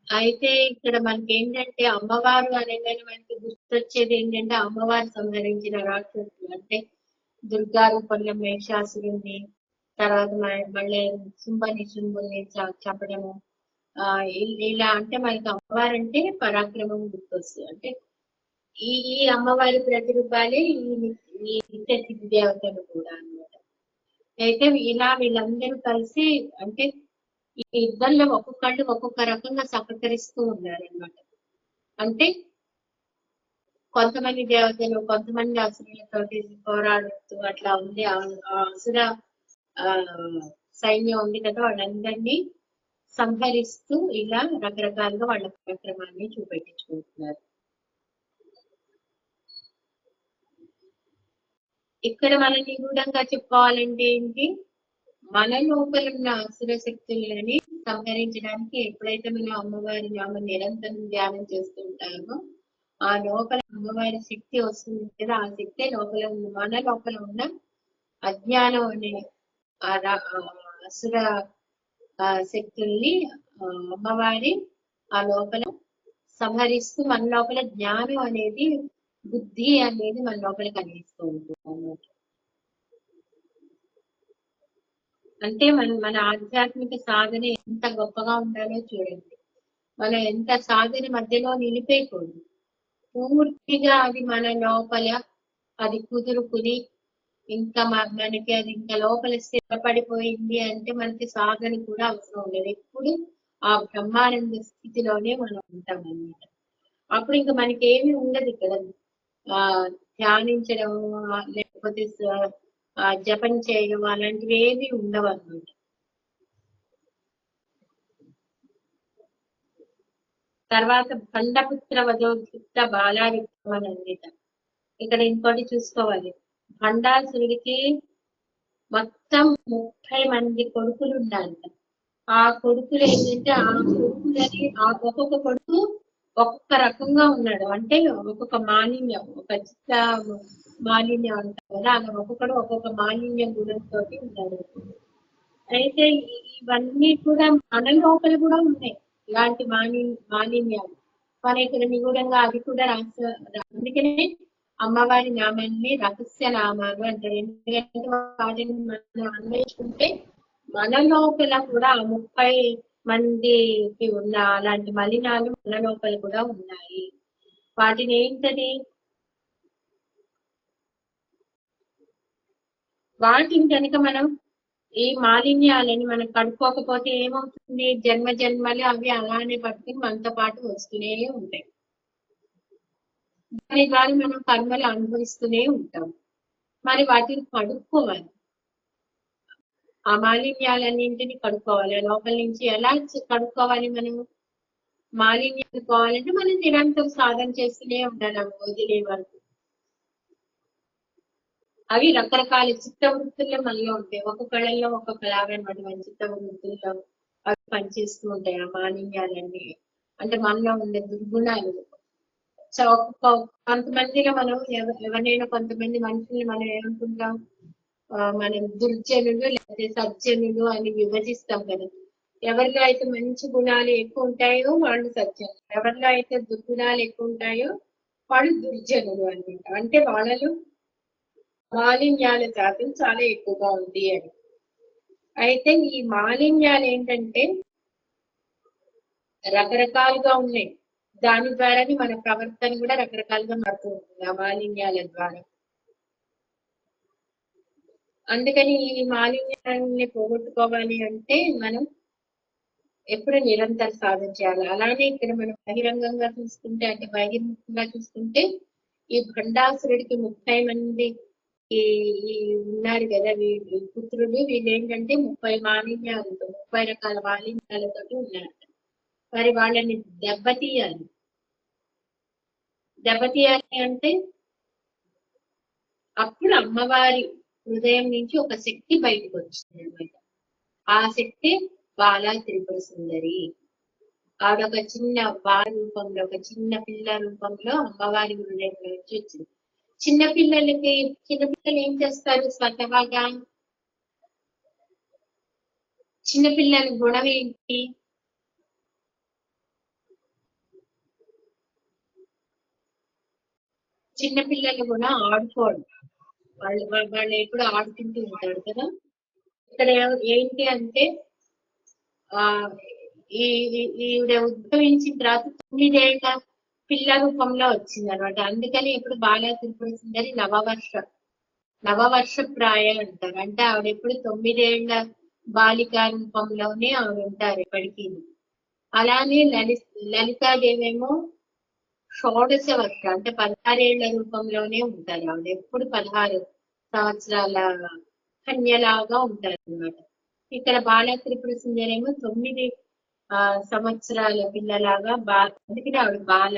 అయితే ఇక్కడ మనకి ఏంటంటే అమ్మవారు అనగానే మనకి గుర్తొచ్చేది ఏంటంటే అమ్మవారు సంహరించిన రాక్షసులు అంటే దుర్గా రూపంలో మహిషాసురుణ్ణి, తర్వాత మళ్ళీ శుంభుల్ని చంపడము. ఇలా అంటే మనకి అమ్మవారు అంటే పరాక్రమం గుర్తొస్తుంది. అంటే ఈ అమ్మవారి ప్రతిరూపాలే ఈ నిత్య తిథి దేవతలు కూడా అన్నమాట. అయితే ఇలా వీళ్ళందరూ కలిసి అంటే ఈ యుద్ధంలో ఒక్కొక్కళ్ళు ఒక్కొక్క రకంగా సహకరిస్తూ ఉన్నారనమాట. అంటే కొంతమంది దేవతలు కొంతమంది అసురులతోటి పోరాడుతూ అట్లా ఉంది. ఆ అసుర సైన్యం ఉంది కదా, వాళ్ళందరినీ సంహరిస్తూ ఇలా రకరకాలుగా వాళ్ళ కార్యక్రమాన్ని చూపెట్టించుకుంటున్నారు. ఇక్కడ మనం నిగూఢంగా చెప్పుకోవాలంటే ఏంటి, మన లోపల ఉన్న అసుర శక్తులని సంహరించడానికి ఎప్పుడైతే మనం అమ్మవారి నామం నిరంతరం ధ్యానం చేస్తుంటామో ఆ లోపల అమ్మవారి శక్తి వస్తుంది కదా, ఆ శక్తి లోపల ఉన్న మన లోపల ఉన్న అజ్ఞానం అనే అసుర శక్తుల్ని అమ్మవారి ఆ లోపల సంహరిస్తూ మన లోపల జ్ఞానం అనేది బుద్ధి అనేది మన లోపల కలిగిస్తూ ఉంటుంది అన్నమాట. అంటే మన ఆధ్యాత్మిక సాధన ఎంత గొప్పగా ఉండాలో చూడండి. మనం ఎంత సాధన మధ్యలో నిలిపేయకూడదు, పూర్తిగా అది మన లోపల అది కుదురుకుని ఇంకా మనకి అది ఇంకా లోపల స్థిరపడిపోయింది అంటే మనకి సాధన కూడా అవసరం ఉండదు. ఎప్పుడు ఆ బ్రహ్మానంద స్థితిలోనే మనం ఉంటాం అన్నమాట. అప్పుడు ఇంకా మనకి ఏమీ ఉండదు ఇక్కడ ధ్యానించడం లేకపోతే జపం చేయడం అలాంటివి ఏవి ఉండవు అన్నమాట. తర్వాత ఖండపుత్ర వధోద్యుక్త బాలావిక్రమనందిత. ఇక్కడ ఇంకోటి చూసుకోవాలి, భండాసురుడికి మొత్తం 30 మంది కొడుకులు ఉండాలంట. ఆ కొడుకులు ఏంటంటే ఆ కొడుకులని ఒక్కొక్క కొడుకు ఒక్కొక్క రకంగా ఉన్నాడు. అంటే ఒక్కొక్క మాలిన్యం, ఒక చిత్త మాలిన్యం అంటారు కదా, అలా ఒక్కొక్కడు ఒక్కొక్క మాలిన్యం గుణంతో ఉన్నాడు. అయితే ఇవన్నీ కూడా మన లోపల కూడా ఉన్నాయి ఇలాంటి మాలిన్యాలు. మన ఇక్కడ నిగూఢంగా అది కూడా అందుకనే అమ్మవారి నామాన్ని రహస్య నామాలు అంటారు. ఎందుకంటే వాటిని మనం అన్వేషించుకుంటే మన లోపల కూడా 30 మందికి ఉన్న అలాంటి మలినాలు మన లోపల కూడా ఉన్నాయి. వాటిని ఏంటది, వాటిని కనుక మనం ఈ మాలిన్యాలని మనం కడుక్కోకపోతే ఏమవుతుంది, జన్మ జన్మలు అవి అలానే పట్టుకుని మనతో పాటు వస్తూనే ఉంటాయి. దాని ద్వారా మనం కర్మలు అనుభవిస్తూనే ఉంటాం. మరి వాటిని కడుక్కోవాలి, ఆ మాలిన్యాలన్నింటినీ కడుక్కోవాలి. లోపల నుంచి ఎలా కడుక్కోవాలి, మనం మాలిన్యాలు పోవాలంటే మనం నిరంతరం సాధన చేస్తూనే ఉండాలి వదిలే వరకు. అవి రకరకాల చిత్త వృత్తుల్లో మనలో ఉంటాయి. ఒక్కొక్కళ్ళల్లో ఒక్కొక్కలాగా అనమాట. మన చిత్త వృత్తుల్లో అవి పనిచేస్తూ ఉంటాయి ఆ మాలిన్యాలన్నీ. అంటే మనలో ఉండే దుర్గుణాలు కొంతమందిలో మనం ఎవరినైనా కొంతమంది మనుషుల్ని మనం ఏమనుకుంటాం, మనం దుర్జనులు లేకపోతే సజ్జనులు అని విభజిస్తాం కదా. ఎవరిలో అయితే మంచి గుణాలు ఎక్కువ ఉంటాయో వాళ్ళు సజ్జనులు, ఎవరిలో అయితే దుర్గుణాలు ఎక్కువ ఉంటాయో వాళ్ళు దుర్జనులు అనమాట. అంటే వాళ్ళలో మాలిన్యాల శాతం చాలా ఎక్కువగా ఉంది అని. అయితే ఈ మాలిన్యాలు ఏంటంటే రకరకాలుగా ఉన్నాయి. దాని ద్వారానే మన ప్రవర్తన కూడా రకరకాలుగా మారుతూ ఉంటుంది ఆ మాలిన్యాల ద్వారా. అందుకని ఈ మాలిన్యాన్ని పోగొట్టుకోవాలి అంటే మనం ఎప్పుడు నిరంతర సాధన చేయాలి. అలానే ఇక్కడ మనం బహిరంగంగా చూసుకుంటే, అంటే బహిర్ముఖంగా చూసుకుంటే, ఈ భండాసురుడికి 30 మంది ఈ ఈ ఉన్నారు కదా పుత్రులు. వీళ్ళు ఏంటంటే 30 మాలిన్యాలతో 30 రకాల మాలిన్యాలతో ఉన్నారు. మరి వాళ్ళని దెబ్బతీయాలి. అంటే అప్పుడు అమ్మవారి హృదయం నుంచి ఒక శక్తి బయటకు వచ్చింది అనమాట. ఆ శక్తి బాలా త్రిపుర సుందరి. ఆవిడ ఒక చిన్న బాల రూపంలో, ఒక చిన్న పిల్ల రూపంలో అమ్మవారి హృదయంలో నుంచి వచ్చింది. చిన్నపిల్లలు ఏం చేస్తారు స్వతహాగా? చిన్నపిల్లల గుణం ఏంటి? చిన్నపిల్లలు కూడా ఆడుకోవడం, వాళ్ళు ఎప్పుడు ఆడుకుంటూ ఉంటారు కదా. ఇక్కడ ఏంటి అంటే ఈవిడ ఉద్భవించిన తర్వాత 9 ఏళ్ల పిల్ల రూపంలో వచ్చింది అనమాట. అందుకని ఇప్పుడు బాలా త్రిపుర సుందరి నవవర్ష ప్రాయ అంటారు. అంటే ఆవిడ ఎప్పుడు 9 ఏళ్ల బాలికా రూపంలోనే ఆవిడ ఉంటారు ఎప్పటికీ. అలానే లలితాదేవి ఏమో 16 వర్ష, అంటే 16 ఏళ్ల రూపంలోనే ఉంటారు. ఆవిడ ఎప్పుడు 16 సంవత్సరాల కన్యలాగా ఉంటారు అనమాట. ఇక్కడ బాలా త్రిపుర సుందరి ఏమో 9 సంవత్సరాల పిల్లలాగా అందుకని ఆవిడ బాల.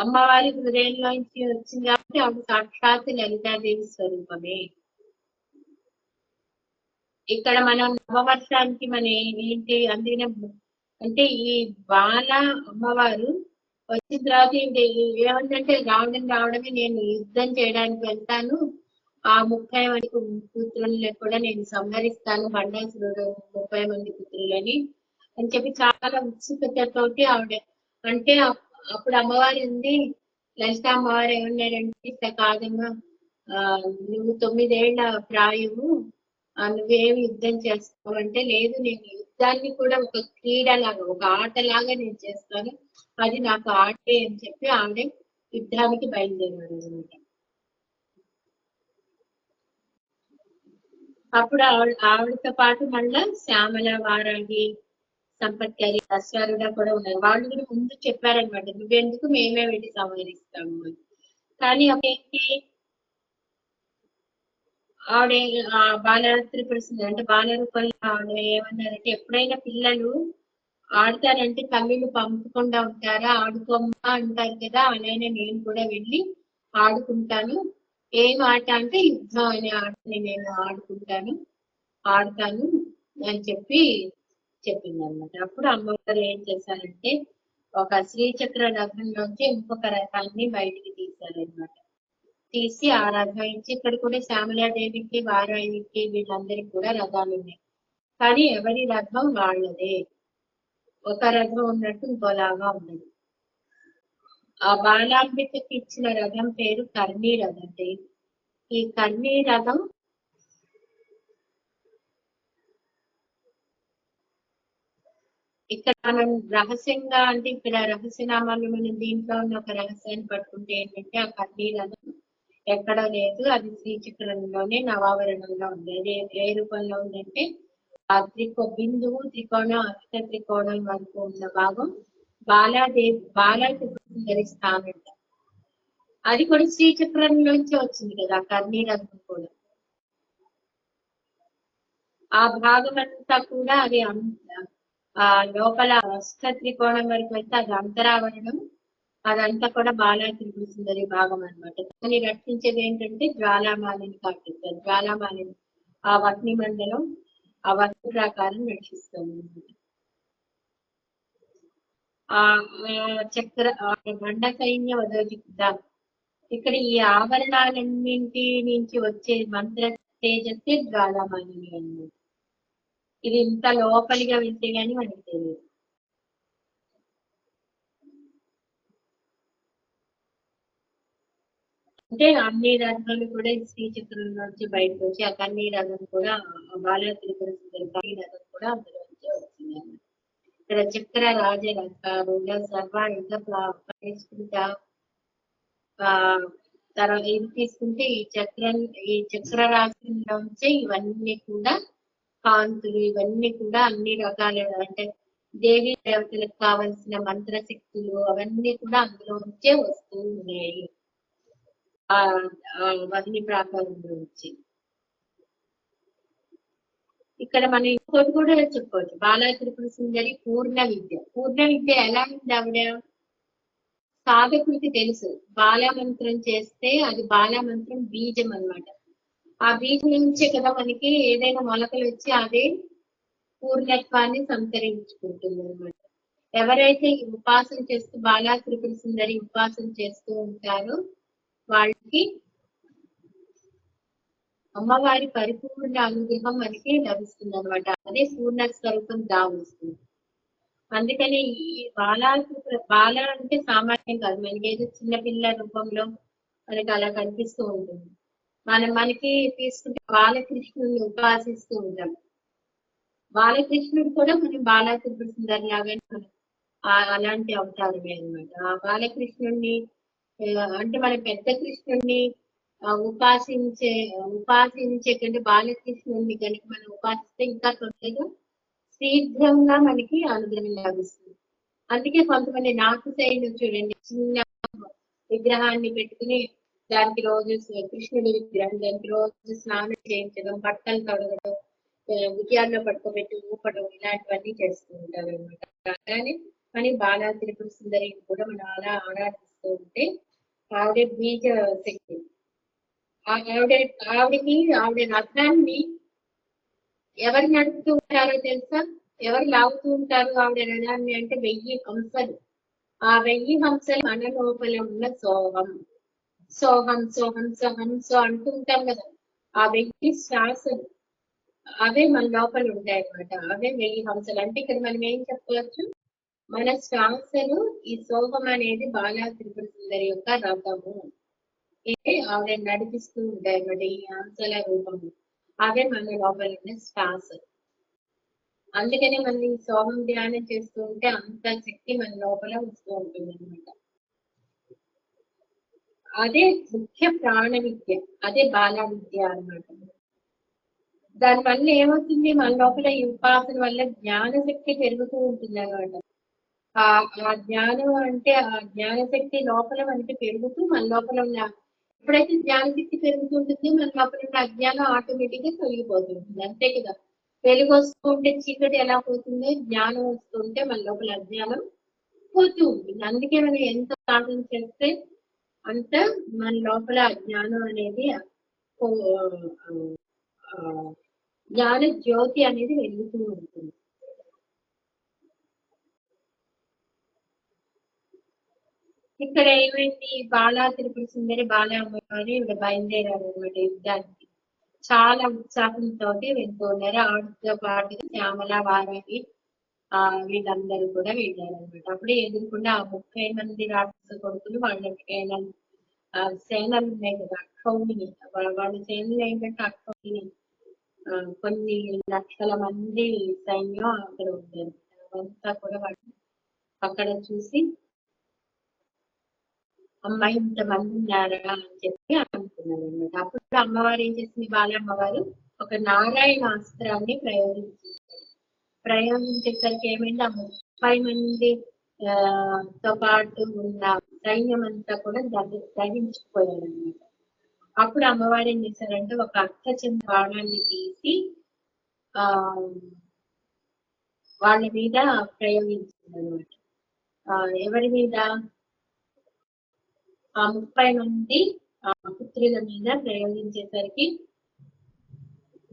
అమ్మవారి హృదయంలోంచి వచ్చింది కాబట్టి ఆవిడ సాక్షాత్ లలితాదేవి స్వరూపమే. ఇక్కడ మనం నవవర్షానికి మన ఏంటి అందుకనే అంటే ఈ బాల అమ్మవారు వచ్చిన తర్వాత ఏమంటే రావడమే నేను యుద్ధం చేయడానికి వెళ్తాను, ఆ 30 మంది పుత్రుల్ని కూడా నేను సంహరిస్తాను, బండాసురుడు 30 మంది పుత్రులని అని చెప్పి చాలా ఉత్సుకతతోటి ఆవిడ. అంటే అప్పుడు అమ్మవారి ఉంది, లలిత అమ్మవారు ఏమన్నారంటే ఇట్లా కాదమ్మా, నువ్వు 9 ఏళ్ల ప్రాయము, నువ్వేమి యుద్ధం చేస్తావు అంటే, లేదు నేను యుద్ధాన్ని కూడా ఒక క్రీడలాగా, ఒక ఆటలాగా నేను చేస్తాను, అది నాకు ఆటే అని చెప్పి ఆవిడ యుద్ధానికి బయలుదేరాడు అనమాట. అప్పుడు ఆవిడతో పాటు మళ్ళా శ్యామల, వారాగి, సంపత్కరి, అశ్వారుడ కూడా ఉన్నారు. వాళ్ళు కూడా ముందు చెప్పారనమాట, నువ్వెందుకు, మేమే వెళ్ళి సంహరిస్తాము అని. కానీ అదేంటి ఆవిడ బాల త్రిపుర సుందరి అంటే బాల రూపంలో ఆవిడ ఏమన్నారంటే, ఎప్పుడైనా పిల్లలు ఆడతారంటే తల్లులు పంపకుండా ఉంటారా, ఆడుకోమ్మా అంటారు కదా, అలానే నేను కూడా వెళ్ళి ఆడుకుంటాను. ఏం ఆట అంటే యుద్ధం అనే ఆటని నేను ఆడతాను అని చెప్పి చెప్పింది అనమాట. అప్పుడు అమ్మవారు ఏం చేశారంటే ఒక శ్రీచక్ర రథంలోంచి ఇంకొక రథాన్ని బయటికి తీశారనమాట. తీసి ఆ రథం ఇచ్చి, ఇక్కడ కూడా శ్యామలాదేవికి, వారాయికి, వీళ్ళందరికీ కూడా రథాలు ఉన్నాయి. కానీ ఎవరి రథం వాళ్ళదే, ఒక రథం ఉన్నట్టు ఇంకోలాగా ఉన్నది. ఆ బాలాంబికకి ఇచ్చిన రథం పేరు కర్ణీ రథం. ఈ కర్ణీ రథం ఇక్కడ మనం రహస్యంగా, అంటే ఇక్కడ రహస్యనామాలు మనం దీంట్లో ఉన్న ఒక రహస్యాన్ని పట్టుకుంటే ఏంటంటే, ఆ కర్ణీ రథం ఎక్కడ లేదు, అది శ్రీచక్రంలోనే నవావరణంలో ఉంది. అది ఏ రూపంలో ఉందంటే ఆ బిందువు, త్రికోణం, అష్ట త్రికోణం వరకు ఉన్న భాగం బాలా త్రిపుర సుందరి స్థానం. అది కూడా శ్రీచక్రంలోంచి వచ్చింది కదా కర్ణీ రథం కూడా. ఆ భాగం అంతా కూడా అది లోపల అష్ట త్రికోణం వరకు వెళ్తే అది అంతరావరణం, అదంతా కూడా బాలా త్రిపుర సుందరి భాగం అనమాట. దాన్ని రక్షించేది ఏంటంటే జ్వాలామాలిని కాపాడుతారు. జ్వాలామాలిని ఆ వహ్ని మండలం, ఆ వహ్ని ప్రకారం రక్షిస్తుంది. ఆ చక్ర బండ సైన్య వదోజిద్దాం. ఇక్కడ ఈ ఆవరణాలన్నింటి నుంచి వచ్చే మంత్ర తేజస్సే జ్వాలామాలిని అన్నమాట. ఇది ఇంత లోపలిగా వెళ్తే గానీ మనకి తెలియదు. అంటే అన్ని రథాలు కూడా ఈ శ్రీచక్రం నుంచి బయటకు వచ్చి ఆ కన్నీ రథం కూడా బాలా త్రిపుర సుందరి కన్నీ రథం కూడా అందులో నుంచే వచ్చింది అన్నమాట. ఇక్కడ చక్ర రాజ రథారుల సర్వాయుధ పరిష్కృత తర్వాత ఇది తీసుకుంటే ఈ చక్ర రాశిలోంచే ఇవన్నీ కూడా కాంతులు ఇవన్నీ కూడా అన్ని రకాల అంటే దేవీ దేవతలకు కావలసిన మంత్రశక్తులు అవన్నీ కూడా అందులో నుంచే వస్తూ ఉన్నాయి. ఆ వహ్ని ప్రాకారం నుంచి ఇక్కడ మనం ఇంకోటి కూడా చెప్పుకోవచ్చు. బాలా త్రిపుర సుందరి పూర్ణ విద్య. పూర్ణ విద్య ఎలా ఉంది ఆవిడ? సాధకుడికి తెలుసు బాలా మంత్రం చేస్తే అది బాలా మంత్రం బీజం అన్నమాట. ఆ బీజం నుంచే కదా మనకి ఏదైనా మొలకలు వచ్చి అదే పూర్ణత్వాన్ని సంతరించుకుంటుంది అనమాట. ఎవరైతే ఈ ఉపాసన చేస్తూ బాలా త్రిపుర సుందరి ఉపాసన చేస్తూ ఉంటారో వాళ్ళకి అమ్మవారి పరిపూర్ణ అనుగ్రహం మనకి లభిస్తుంది అనమాట. అదే పూర్ణ స్వరూపం దావస్తుంది. అందుకని ఈ బాల అంటే సామాన్యం కాదు, మనకి ఏదో చిన్నపిల్ల రూపంలో మనకి అలా కనిపిస్తూ ఉంటుంది. మనకి తీసుకుంటే బాలకృష్ణుని ఉపాసిస్తూ ఉంటాం. బాలకృష్ణుడు కూడా మనం బాలా త్రిపుర సుందరి లాగానే అలాంటి అవతారమే అనమాట. ఆ బాలకృష్ణుడిని అంటే మన పెద్ద కృష్ణుడిని ఉపాసించే కంటే బాలకృష్ణుడిని కనుక మనం ఉపాసిస్తే ఇంకా తొందరగా శీఘ్రంగా మనకి అనుగ్రహం లభిస్తుంది. అందుకే కొంతమంది నాటు శైలి చూడండి, చిన్న విగ్రహాన్ని పెట్టుకుని దానికి రోజు కృష్ణుడి విగ్రహం దానికి రోజు స్నానం చేయించడం, బట్టలు తొడగడం, విజయాల్లో పట్టుకోబెట్టి ఊపడం ఇలాంటివన్నీ చేస్తూ ఉంటారు అనమాట. అలానే కానీ బాలా త్రిపుర సుందరి కూడా మనం అలా ఆరాధిస్తూ ఉంటే ఆవిడ బీజ శక్తి. ఆవిడ రథాన్ని ఎవరు నడుపుతూ ఉంటారో తెలుసా? ఎవరు లాగుతూ ఉంటారు ఆవిడ రథాన్ని అంటే 1000 హంసలు. ఆ 1000 హంసలు మన లోపల ఉన్న సోహం సోహం సోహం సోహం సో అంటూ ఉంటాం కదా. ఆ 1000 శ్వాసలు అవే మన లోపల ఉంటాయి అన్నమాట. అవే 1000 హంసలు. అంటే ఇక్కడ మనం ఏం చెప్పవచ్చు? మన శ్వాసలు ఈ సోహం అనేది బాలా త్రిపుర సుందరి యొక్క రథము. ఆవిడ నడిపిస్తూ ఉంటాయి అన్నమాట ఈ హంసల రూపంలో. అవే మన లోపల ఉన్న శ్వాసలు. అందుకనే మనం ఈ సోహం ధ్యానం చేస్తూ ఉంటే అంత శక్తి మన లోపల వస్తూ ఉంటుంది అనమాట. అదే ముఖ్య ప్రాణ విద్య, అదే బాలా విద్య అన్నమాట. దానివల్ల ఏమవుతుంది? మన లోపల ఈ ఉపాసన వల్ల జ్ఞాన శక్తి పెరుగుతూ ఉంటుంది అనమాట. ఆ జ్ఞానం అంటే ఆ జ్ఞాన శక్తి లోపల మనకి పెరుగుతూ మన లోపల ఉన్న ఎప్పుడైతే జ్ఞాన శక్తి పెరుగుతుంటుందో మన లోపల ఉన్న అజ్ఞానం ఆటోమేటిక్ గా తొలగిపోతుంటుంది. అంతే కదా. వెలుగు వస్తూ ఉంటే చీకటి ఎలా పోతుందో జ్ఞానం వస్తుంటే మన లోపల అజ్ఞానం పోతూ ఉంటుంది. అందుకే మనం ఎంత సాధన చేస్తే అంత మన లోపల జ్ఞానం అనేది జ్ఞాన జ్యోతి అనేది వెలుగుతూ ఉంటుంది. ఇక్కడ ఏమైంది? బాలా త్రిపుర సుందరి బాలా అమ్మవారు ఇక్కడ బయలుదేరారు అనమాట యుద్ధానికి. చాలా ఉత్సాహంతో వెళ్తూ ఉన్నారు. ఆవిడతో పాటు శ్యామల వారాహి వీళ్ళందరూ కూడా వెళ్ళారు అనమాట. అప్పుడే ఎదుర్కొంటే ఆ 30 మంది రాక్షస కొడుకులు వాళ్ళకి సేనలు ఉన్నాయి కదా, అక్షౌహిణి వాళ్ళ సేనలు ఏంటంటే అక్షౌహిణి కొన్ని లక్షల మంది సైన్యం అక్కడ ఉంటారు. అవంతా కూడా వాళ్ళు అక్కడ చూసి అమ్మాయి ఇంతమంది ఉన్నారా అని చెప్పి అనుకున్నారు అనమాట. అప్పుడు అమ్మవారు ఏం చేసింది? బాలమ్మవారు ఒక నారాయణ అస్త్రాన్ని ప్రయోగించేసరికి ఏమైంది? ఆ 30 మంది తో పాటు ఉన్న సైన్యం అంతా కూడా దహించుకుపోయారు అనమాట. అప్పుడు అమ్మవారు ఏం చేశారంటే ఒక అర్థచంద్ర బాణాన్ని తీసి వాళ్ళ మీద ప్రయోగించింది అనమాట. ఎవరి మీద? ఆ 30 మంది పుత్రుల మీద ప్రయోగించేసరికి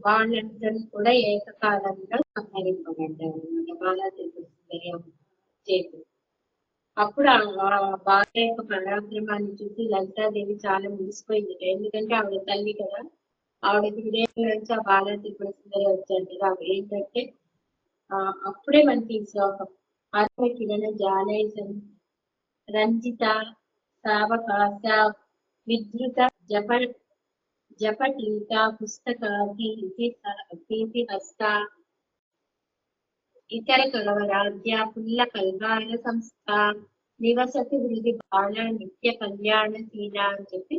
వాళ్ళందరూ కూడా ఏకకాలంలో సంహరింపబడ్డారు అనమాట బాలా త్రిపుర సుందరి చేతులు. అప్పుడు ఆ బాల యొక్క పరాక్రమాన్ని చూసి లలితాదేవి చాలా మురిసిపోయింది. ఎందుకంటే ఆవిడ తల్లి కదా, ఆవిడ హృదయం నుంచి ఆ బాల త్రిపుర సుందరి వచ్చారు కదా. ఏంటంటే అప్పుడే మనకి ఈ శ్లోకం ఆత్మ కిరణ జాలయ రంజిత సావకాశ విద్రుత జపటీకా పుస్తకాది హస్త ఇతర కలవరాధ్య పుల్ల కల్వాన సంస్థ నివసతి హృది బాల నిత్య కళ్యాణశీల అని చెప్పి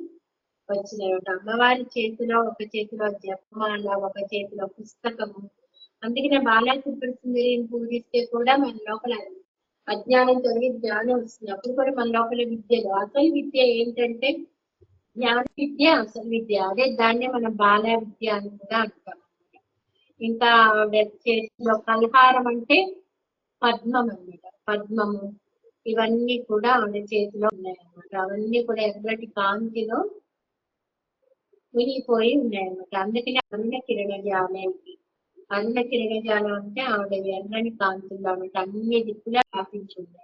వచ్చినాయట. అమ్మవారి చేతిలో ఒక చేతిలో జపమాల, ఒక చేతిలో పుస్తకము. అందుకనే బాలా త్రిపుర సుందరిని పూజిస్తే కూడా మన లోపల అజ్ఞానం తొలగి జ్ఞానం వస్తుంది. అప్పుడు కూడా మన లోపల విద్యలు, అసలు విద్య ఏంటంటే జ్ఞాన విద్య, అసలు విద్య. అదే దాన్నే మనం బాల విద్య అని కూడా అంటాం. ఇంకా చేతిలో కల్హారం అంటే పద్మం అన్నమాట. పద్మము ఇవన్నీ కూడా ఆవిడ చేతిలో ఉన్నాయన్నమాట. అవన్నీ కూడా ఎర్రటి కాంతిలో మునిగిపోయి ఉన్నాయన్నమాట. అందుకని అరుణ కిరణజాలకి, అరుణ కిరణజాలం అంటే ఆవిడ ఎర్రని కాంతుల్లో అన్నమాట అన్ని దిక్కులా వ్యాపించి ఉన్నాయి.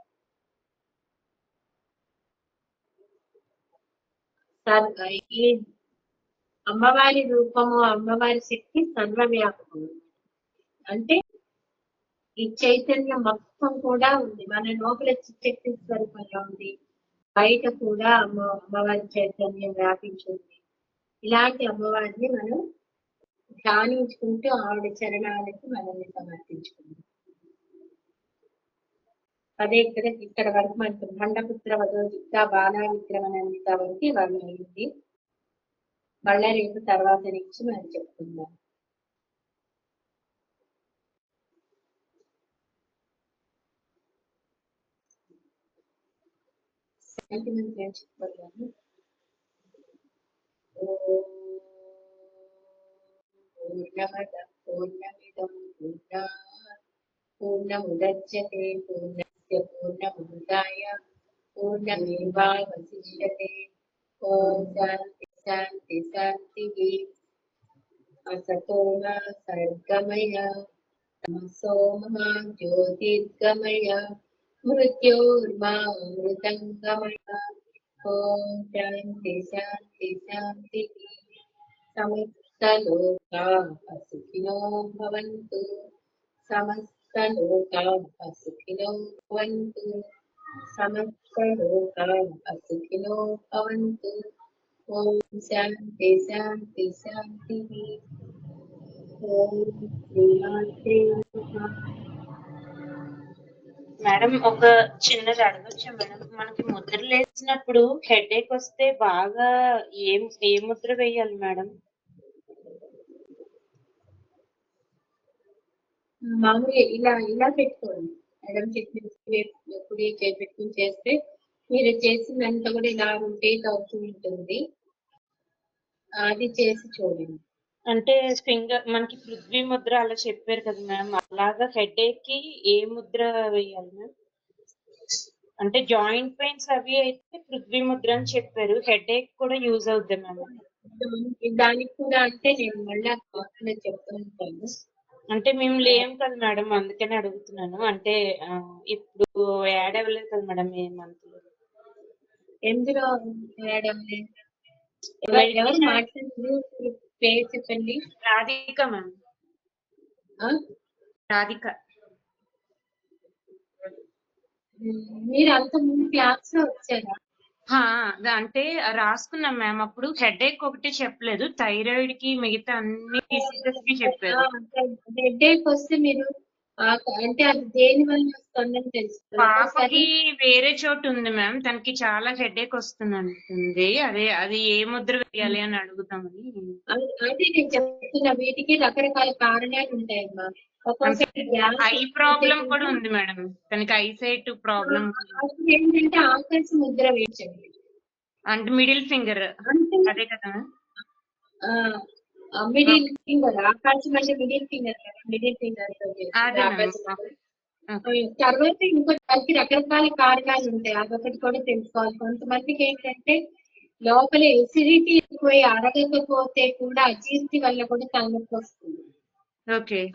ఈ అమ్మవారి రూపము, అమ్మవారి శక్తి సర్వవ్యాపకము. అంటే ఈ చైతన్యం మొత్తం కూడా ఉంది మన లోపల, శక్తి స్వరూపంగా ఉంది. బయట కూడా అమ్మవారి చైతన్యం వ్యాపించింది. ఇలాంటి అమ్మవారిని మనం ధ్యానించుకుంటూ ఆవిడ చరణాలకు మనల్ని సమర్పించుకుంటాం. అదే ఇక్కడ వరకు మనకు భండపుత్ర వదోజిత బాలా విక్రమనందిత వరకు వాళ్ళు అయింది. మళ్ళా రేపు తర్వాత నుంచి మనం చెప్పుకుందాం. శాంతిమంత్రం ఏం చెప్పుకోగలను? పూర్ణమద పూర్ణమిదం పూర్ణముదచ్యతే పూర్ణస్య పూర్ణముదాయ పూర్ణమేవావశిష్యతే. ఓం శాంతి శాంతి శాంతి. అసతో మా సర్గమయ తమసో మా జ్యోతిర్గమయ మృత్యోర్మా అమృతంగమయ. ఓం శాంతి శాంతి శాంతి. సమస్తలోకాః సుఖినో భవంతు. సమస్తలోకాః సుఖినో భవంతు. సమస్తలోకాః సుఖినో భవంతు. ఓం శాంతి శాంతి శాంతి. ఓం శ్రీమాత్రే నమః. మేడం ఒక చిన్నది అడగచ్చా మేడం? మనకి ముద్రలు వేసినప్పుడు హెడేక్ వస్తే బాగా ఏ ముద్ర వేయాలి మేడం? మామూలుగా ఇలా పెట్టుకోండి. మేడం చెప్పిన కుడి చేతి పెట్టుకుని చేస్తే మీరు చేసిందంతా కూడా ఇలా రొటేట్ అవుతూ ఉంటుంది. అది చేసి చూడండి. అంటే ఫింగర్ మనకి పృథ్వీ ముద్ర అలా చెప్పారు కదా మ్యామ్, అలాగా హెడేక్ కి ఏ ముద్ర వేయాలి మ్యామ్? అంటే జాయింట్ పెయిన్స్ అవి అయితే పృథ్వీ ముద్ర అని చెప్పారు, హెడేక్ కూడా యూజ్ అవుద్ది మ్యామ్. దానికి కూడా అంటే నేను మళ్ళా చెప్తూ ఉంటాను. అంటే మేము లేం కదా మేడం, అందుకనే అడుగుతున్నాను. అంటే ఇప్పుడు యాడ్ అవ్వలేదు కదా మేడం ఏ మంత్ లో. ఎందులో యాడ్ అవ్వలేదు? ఎవరు మాట్లాడారు? పేరు చెప్పండి. రాధిక మ్యామ్. రాధిక. మీరు అంత ముందు క్లాస్ లో వచ్చారా? అంటే రాసుకున్నాం మ్యామ్. అప్పుడు హెడేక్ ఒకటి చెప్పలేదు, థైరాయిడ్ కి మిగతా అన్ని డిసీజెస్ కి చెప్పారు. హెడేక్ వస్తే మీరు అంటే అది దేని వల్ల వస్తుందని తెలుసు. పాపకి వేరే చోటు ఉంది మ్యామ్, తనకి చాలా హెడేక్ వస్తుంది అంటుంది. అది ఏ ముద్ర వేయాలి అని అడుగుతామని. అదే నేను చెప్తున్నా, వీటికి రకరకాల కారణాలు ఉంటాయమ్మా. ఐ ప్రాబ్లం కూడా ఉంది మేడం తనకి, ఐసైట్ ప్రాబ్లం. ఏంటంటే ఆకాశ ముద్ర వేయించండి. అంటే మిడిల్ ఫింగర్ అదే కదా? మిడిల్ ఫింగర్ ఆకాశం అంటే మిడిల్ ఫింగర్ కదా, మిడిల్ ఫింగర్ తర్వాత ఇంకో దానికి రకరకాల కారణాలు ఉంటాయి. అదొకటి కూడా తెలుసుకోవాలి. కొంతమందికి ఏంటంటే లోపల ఎసిడిటీ ఎక్కువై అరగకపోతే కూడా అజీర్తి వల్ల కూడా తలనొప్పి వస్తుంది.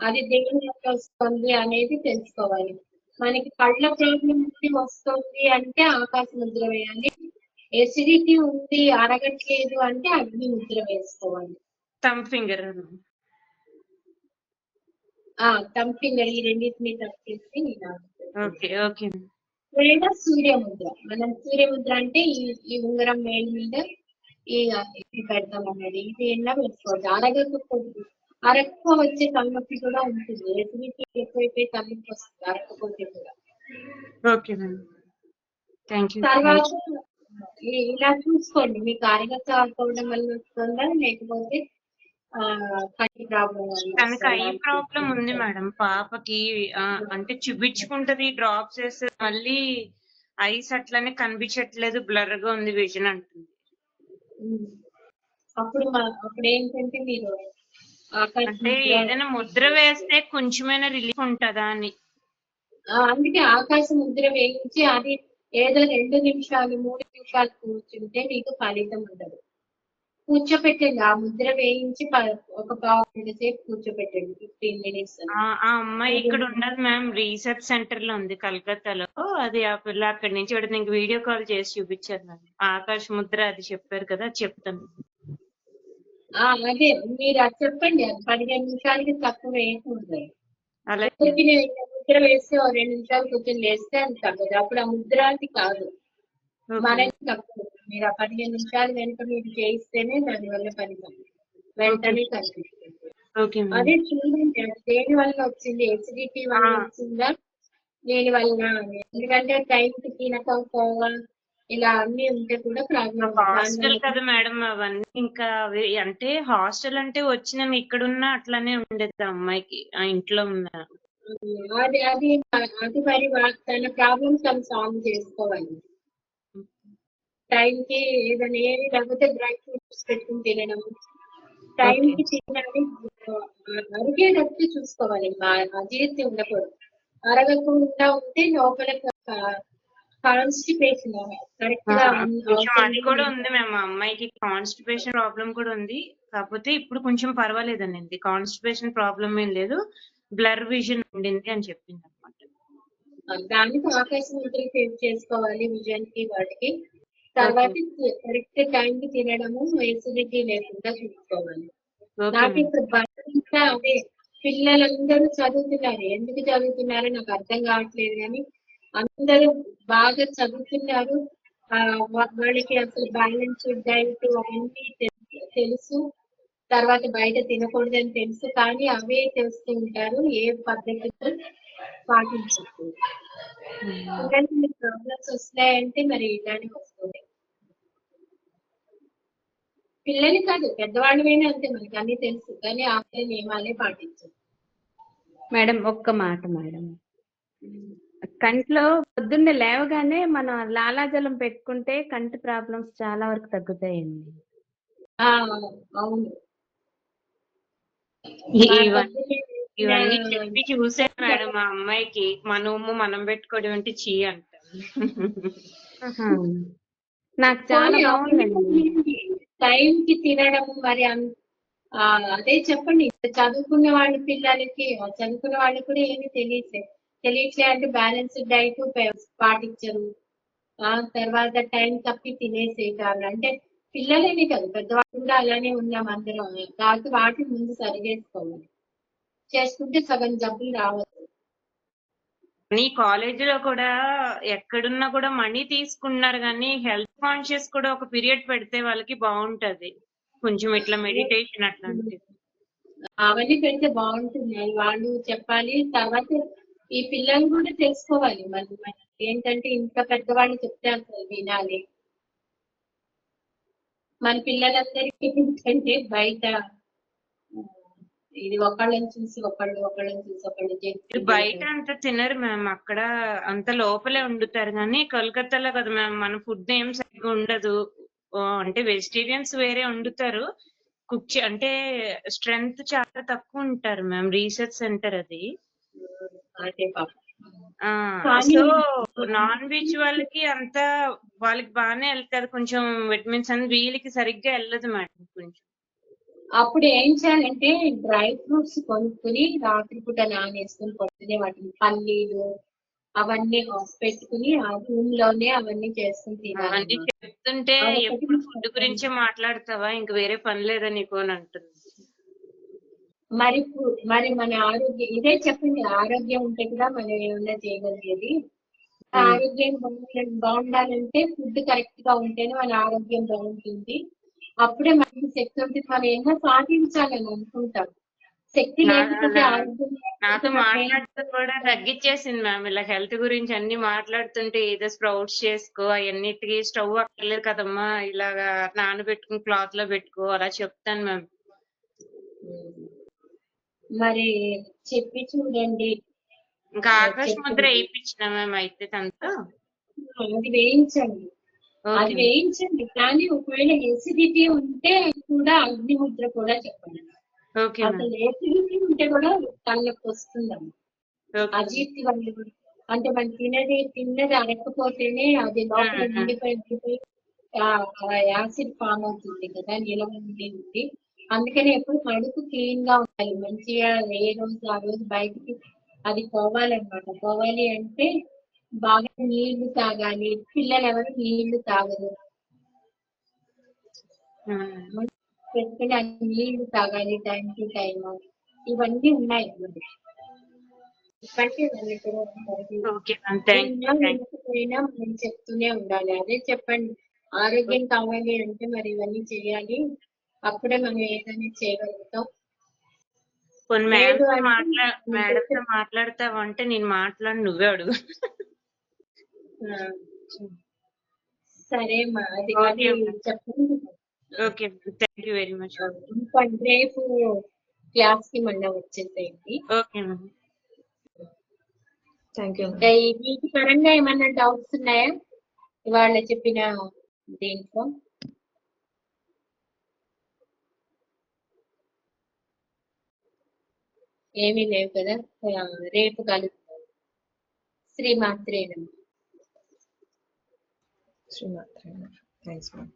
అది దేని వల్ల వస్తుంది అనేది తెలుసుకోవాలి. మనకి కళ్ళ ప్రాబ్లం వస్తుంది అంటే ఆకాశ ముద్ర వేయాలి. ఎసిడిటీ ఉంది అరగట్లేదు అంటే అగ్ని ముద్ర వేసుకోవాలి. Thumb finger. థంబ్ ఫింగర్ ఈ రెండింటిని తప్పేసి ఓకే ఓకే లేదా సూర్యముద్ర. మనం సూర్యముద్ర అంటే ఈ ఉంగరం వేలు మీద ఇది పెడతాం అన్నది. ఇది ఎలా వేసుకోవచ్చు. అరక్క వచ్చే తలనొప్పి కూడా ఉంటుంది. ఎసిడిటీ ఎక్కువైపోయి తలనొప్పి వస్తుంది అరక్కపోతే కూడా. Okay madam, thank you. తర్వాత ఇలా చూసుకోండి మీకు అరగక ఆడుకోవడం వల్ల వస్తుందా లేకపోతే కంటి ప్రాబ్లం వల్ల తనకి ఐ వస్తుందా? ప్రాబ్లం ఉంది మేడం పాపకి. అంటే చూపించుకుంటది డ్రాప్స్ వేస్తే మళ్ళీ ఐస్ అట్లనే కనిపించట్లేదు, బ్లర్ గా ఉంది విజన్ అంటుంది. అప్పుడు ఏంటంటే మీరు అంటే ఏదైనా ముద్ర వేస్తే కొంచెమైనా రిలీఫ్ ఉంటుందా అని. అందుకే ఆకాశ ముద్ర వేయించి అది ఏదో 2 నిమిషాలు 3 నిమిషాలు కూర్చుంటే మీకు ఫలితం ఉండదు. కూర్చోపెట్టండి. ఆ ముద్ర వేయించి ఒక పావు గంట సేపు కూర్చోపెట్టండి 15 మినిట్స్. ఆ అమ్మాయి ఇక్కడ ఉండదు మ్యామ్, రీసెర్చ్ సెంటర్ లో ఉంది కలకత్తాలో. అది ఆ పిల్ల అక్కడి నుంచి పెడితే ఇంక వీడియో కాల్ చేసి చూపించారు మ్యామ్. ఆకాశ ముద్ర అది చెప్పారు కదా, చెప్తాను. అదే మీరు అది చెప్పండి. అది 15 నిమిషాలకి తక్కువ వేయకూడదు. అలాగే ముద్ర వేస్తే 2 నిమిషాలు కూర్చొని వేస్తే అది తగ్గదు. అప్పుడు ఆ ముద్ర అది కాదు, మనకి తక్కువ. మీరు ఆ 15 నిమిషాలు వెనుక మీరు చేయిస్తేనే దానివల్ల ఫలితం వెంటనే కనిపిస్తుంది. అదే చూడండి అది దేని వల్ల వచ్చింది. ఎసిడిటీ వల్ల వచ్చిందా దేని వల్ల. ఎందుకంటే టైంకి తినకపోవా ఇలా అన్ని ఉంటే కూడా ప్రాబ్లం. హాస్టల్ కదా మేడం అవన్నీ. ఇంకా అంటే హాస్టల్ అంటే వచ్చిన ఇక్కడున్నా అట్లానే ఉండేది అమ్మాయికి ఆ ఇంట్లో ఉన్న. అది మరి తన ప్రాబ్లమ్స్ తను సాల్వ్ చేసుకోవాలి. టైంకి ఏదైనా ఏమి లేకపోతే డ్రై ఫ్రూట్స్ పెట్టుకుని తినడం, టైంకి తినాలి. అరిగేటట్టు చూసుకోవాలి. అజీర్తి ఉండకూడదు. అరగకుండా ఉంటే లోపల కాన్స్టిపేషన్ కరెక్ట్ గా అది కూడా ఉంది మేము అమ్మాయికి. కాన్స్టిపేషన్ ప్రాబ్లం కూడా ఉంది, కాకపోతే ఇప్పుడు కొంచెం పర్వాలేదనండి. కాన్స్టిపేషన్ ప్రాబ్లం ఏం లేదు, బ్లర్ విజన్ ఉండింది అని చెప్పింది అనమాట. దానికి ఆకాశం ముద్ర చేసుకోవాలి విజన్ కి వాటికి. తర్వాత కరెక్ట్ టైం కి తినడము, ఎసిడిటీ లేకుండా చూసుకోవాలి. నాకు ఇప్పుడు బాగా అదే పిల్లలందరూ చదువుతున్నారు. ఎందుకు చదువుతున్నారో నాకు అర్థం కావట్లేదు కానీ అందరూ బాగా చదువుతున్నారు. వాళ్ళకి అసలు బ్యాలెన్స్డ్ డైట్ అవన్నీ తెలుసు. తర్వాత బయట తినకూడదని తెలుసు కానీ అవే తెలుస్తూ ఉంటారు. ఏ పద్ధతితో పాటించకూడదు. పిల్లలకి ప్రాబ్లమ్స్ వస్తాయంటే మరి ఇలానే వస్తుంది. పిల్లలు కాదు పెద్దవాళ్ళమైనా అంతే, మనకి అన్ని తెలుసు కానీ ఆహార నియమాలే పాటించారు. మేడం ఒక్క మాట మేడం, కంట్లో పొద్దున్నే లేవగానే మనం లాలాజలం పెట్టుకుంటే కంటి ప్రాబ్లమ్స్ చాలా వరకు తగ్గుతాయండి. అవును, ఇవన్నీ చెప్పి చూసాను మేడం మా అమ్మాయికి. మనం పెట్టుకోవడం అంటే చీ అంటారు. నాకు చాలా బాగుందండి. టైం కి తినడం మరి అదే చెప్పండి. చదువుకున్న వాళ్ళ పిల్లలకి చదువుకున్న వాళ్ళకి కూడా ఏమి తెలియట్లే అంటే బ్యాలెన్స్డ్ డైట్ పాటించరు. తర్వాత టైం తప్పి తినేసేటారు. అంటే పిల్లలేని కాదు పెద్దవాళ్ళు కూడా అలానే ఉన్నాం అందరం. కాబట్టి వాటిని ముందు సరి చేసుకుంటే సగం జబ్బులు రావచ్చు. నీ కాలేజీలో కూడా ఎక్కడున్నా కూడా మనీ తీసుకున్నారు కానీ హెల్త్ కాన్షియస్ కూడా ఒక పీరియడ్ పెడితే వాళ్ళకి బాగుంటది. కొంచెం ఇట్లా మెడిటేషన్ అట్లాంటివి అవన్నీ పెడితే బాగుంటుంది. వాళ్ళు చెప్పాలి. తర్వాత ఈ పిల్లలు కూడా తెలుసుకోవాలి. మరి ఏంటంటే ఇంత పెద్దవాళ్ళు చెప్తే అసలు వినాలి. మన పిల్లలందరికీ ఏంటంటే బయట ఇది ఒకళ్ళని చూసి ఒకళ్ళు బయట అంత తినరు మ్యామ్. అక్కడ అంత లోపలే వండుతారు కానీ కోల్కతాలో కదా మ్యామ్ మన ఫుడ్ ఏం సరిగ్గా ఉండదు. అంటే వెజిటేరియన్స్ వేరే వండుతారు. అంటే స్ట్రెంగ్త్ చాలా తక్కువ ఉంటారు మ్యామ్. రీసెర్చ్ సెంటర్ అది. సో నాన్ వెజ్ వాళ్ళకి అంతా వాళ్ళకి బాగానే వెళ్తారు. కొంచెం విటమిన్స్ అని వీళ్ళకి సరిగ్గా వెళ్ళదు మేడం. కొంచెం అప్పుడు ఏం చేయాలంటే డ్రై ఫ్రూట్స్ కొనుక్కుని రాత్రిపూట నానేసుకుని పొద్దునే వాటిని పల్లీలు అవన్నీ పెట్టుకుని ఆ రూమ్ లోనే అవన్నీ చేసుకుని అవన్నీ తినాలమ్మా. చెప్తుంటే అదొకటి ఎప్పుడు ఫుడ్ గురించే మాట్లాడతావా ఇంక వేరే పని లేదా నీకు అని అంటుంది. మరి మన ఆరోగ్యం ఇదే చెప్పండి, ఆరోగ్యం ఉంటే కూడా మనం ఏమన్నా చేయగలిగేది. ఆరోగ్యం బాగుండాలంటే ఫుడ్ కరెక్ట్ గా ఉంటేనే మన ఆరోగ్యం బాగుంటుంది. అప్పుడే మనకి శక్తి ఉంటుంది, మనం ఏమో సాధించాలని అనుకుంటాం. శక్తి లేకపోతే ఆరోగ్యం నాతో మాట్లాడుతూ కూడా తగ్గించేసింది మ్యామ్. ఇలా హెల్త్ గురించి అన్ని మాట్లాడుతుంటే ఏదో స్ప్రౌట్స్ చేసుకో, అవన్నిటికి స్టవ్ అక్కర్లేదు కదమ్మా, ఇలాగా నానబెట్టుకుని క్లాత్ లో పెట్టుకో అలా చెప్తాను మ్యామ్. మరి చెప్పి చూడండి. ఇంకా ఆకాశ ముద్ర వేయించిన మ్యామ్ అయితే తనతో. అది వేయించండి, అది వేయించండి. కానీ ఒకవేళ ఎసిడిటీ ఉంటే కూడా అగ్ని ముద్ర కూడా చెప్పండి. అసలు ఎసిడిటీ ఉంటే కూడా తలనొప్పి వస్తుందమ్మా. అజీర్తి వల్ల కూడా, అంటే మనం తిన్నది అరగకపోతేనే అది లోపల నిండిపోయి యాసిడ్ ఫామ్ అవుతుంది కదా, నిలవ ఉంది. అందుకని ఎప్పుడు కడుపు క్లీన్ గా ఉండాలి, మంచిగా ఏ రోజు ఆ రోజు బయటికి అది పోవాలన్నమాట. పోవాలి అంటే బాగా నీళ్లు తాగాలి. పిల్లలు ఎవరు నీళ్లు తాగరు, పెట్టుకుని నీళ్లు తాగాలి టైం టు టైం. ఇవన్నీ ఉన్నాయి లేకపోయినా మనం చెప్తూనే ఉండాలి. అదే చెప్పండి, ఆరోగ్యం కావాలి అంటే మరి ఇవన్నీ చేయాలి, అప్పుడే మనం ఏదైనా చేయగలుగుతాం. మేడంతో మాట్లాడతావంటే నేను మాట్లాడి నువ్వే అడుగు. సరే అమ్మా, అది చెప్పండి. Okay, thank you very much. రేపు క్లాస్ కి మళ్ళీ వచ్చేసేయండి. Okay ma'am, thank you. వీటి పరంగా ఏమన్నా డౌట్స్ ఉన్నాయా ఇవాళ చెప్పిన దీంట్లో? ఏమీ లేవు కదా. రేపు కలుద్దాం. శ్రీమాత్రేనమ్మా. శ్రీమాత్రే. Thanks ma'am.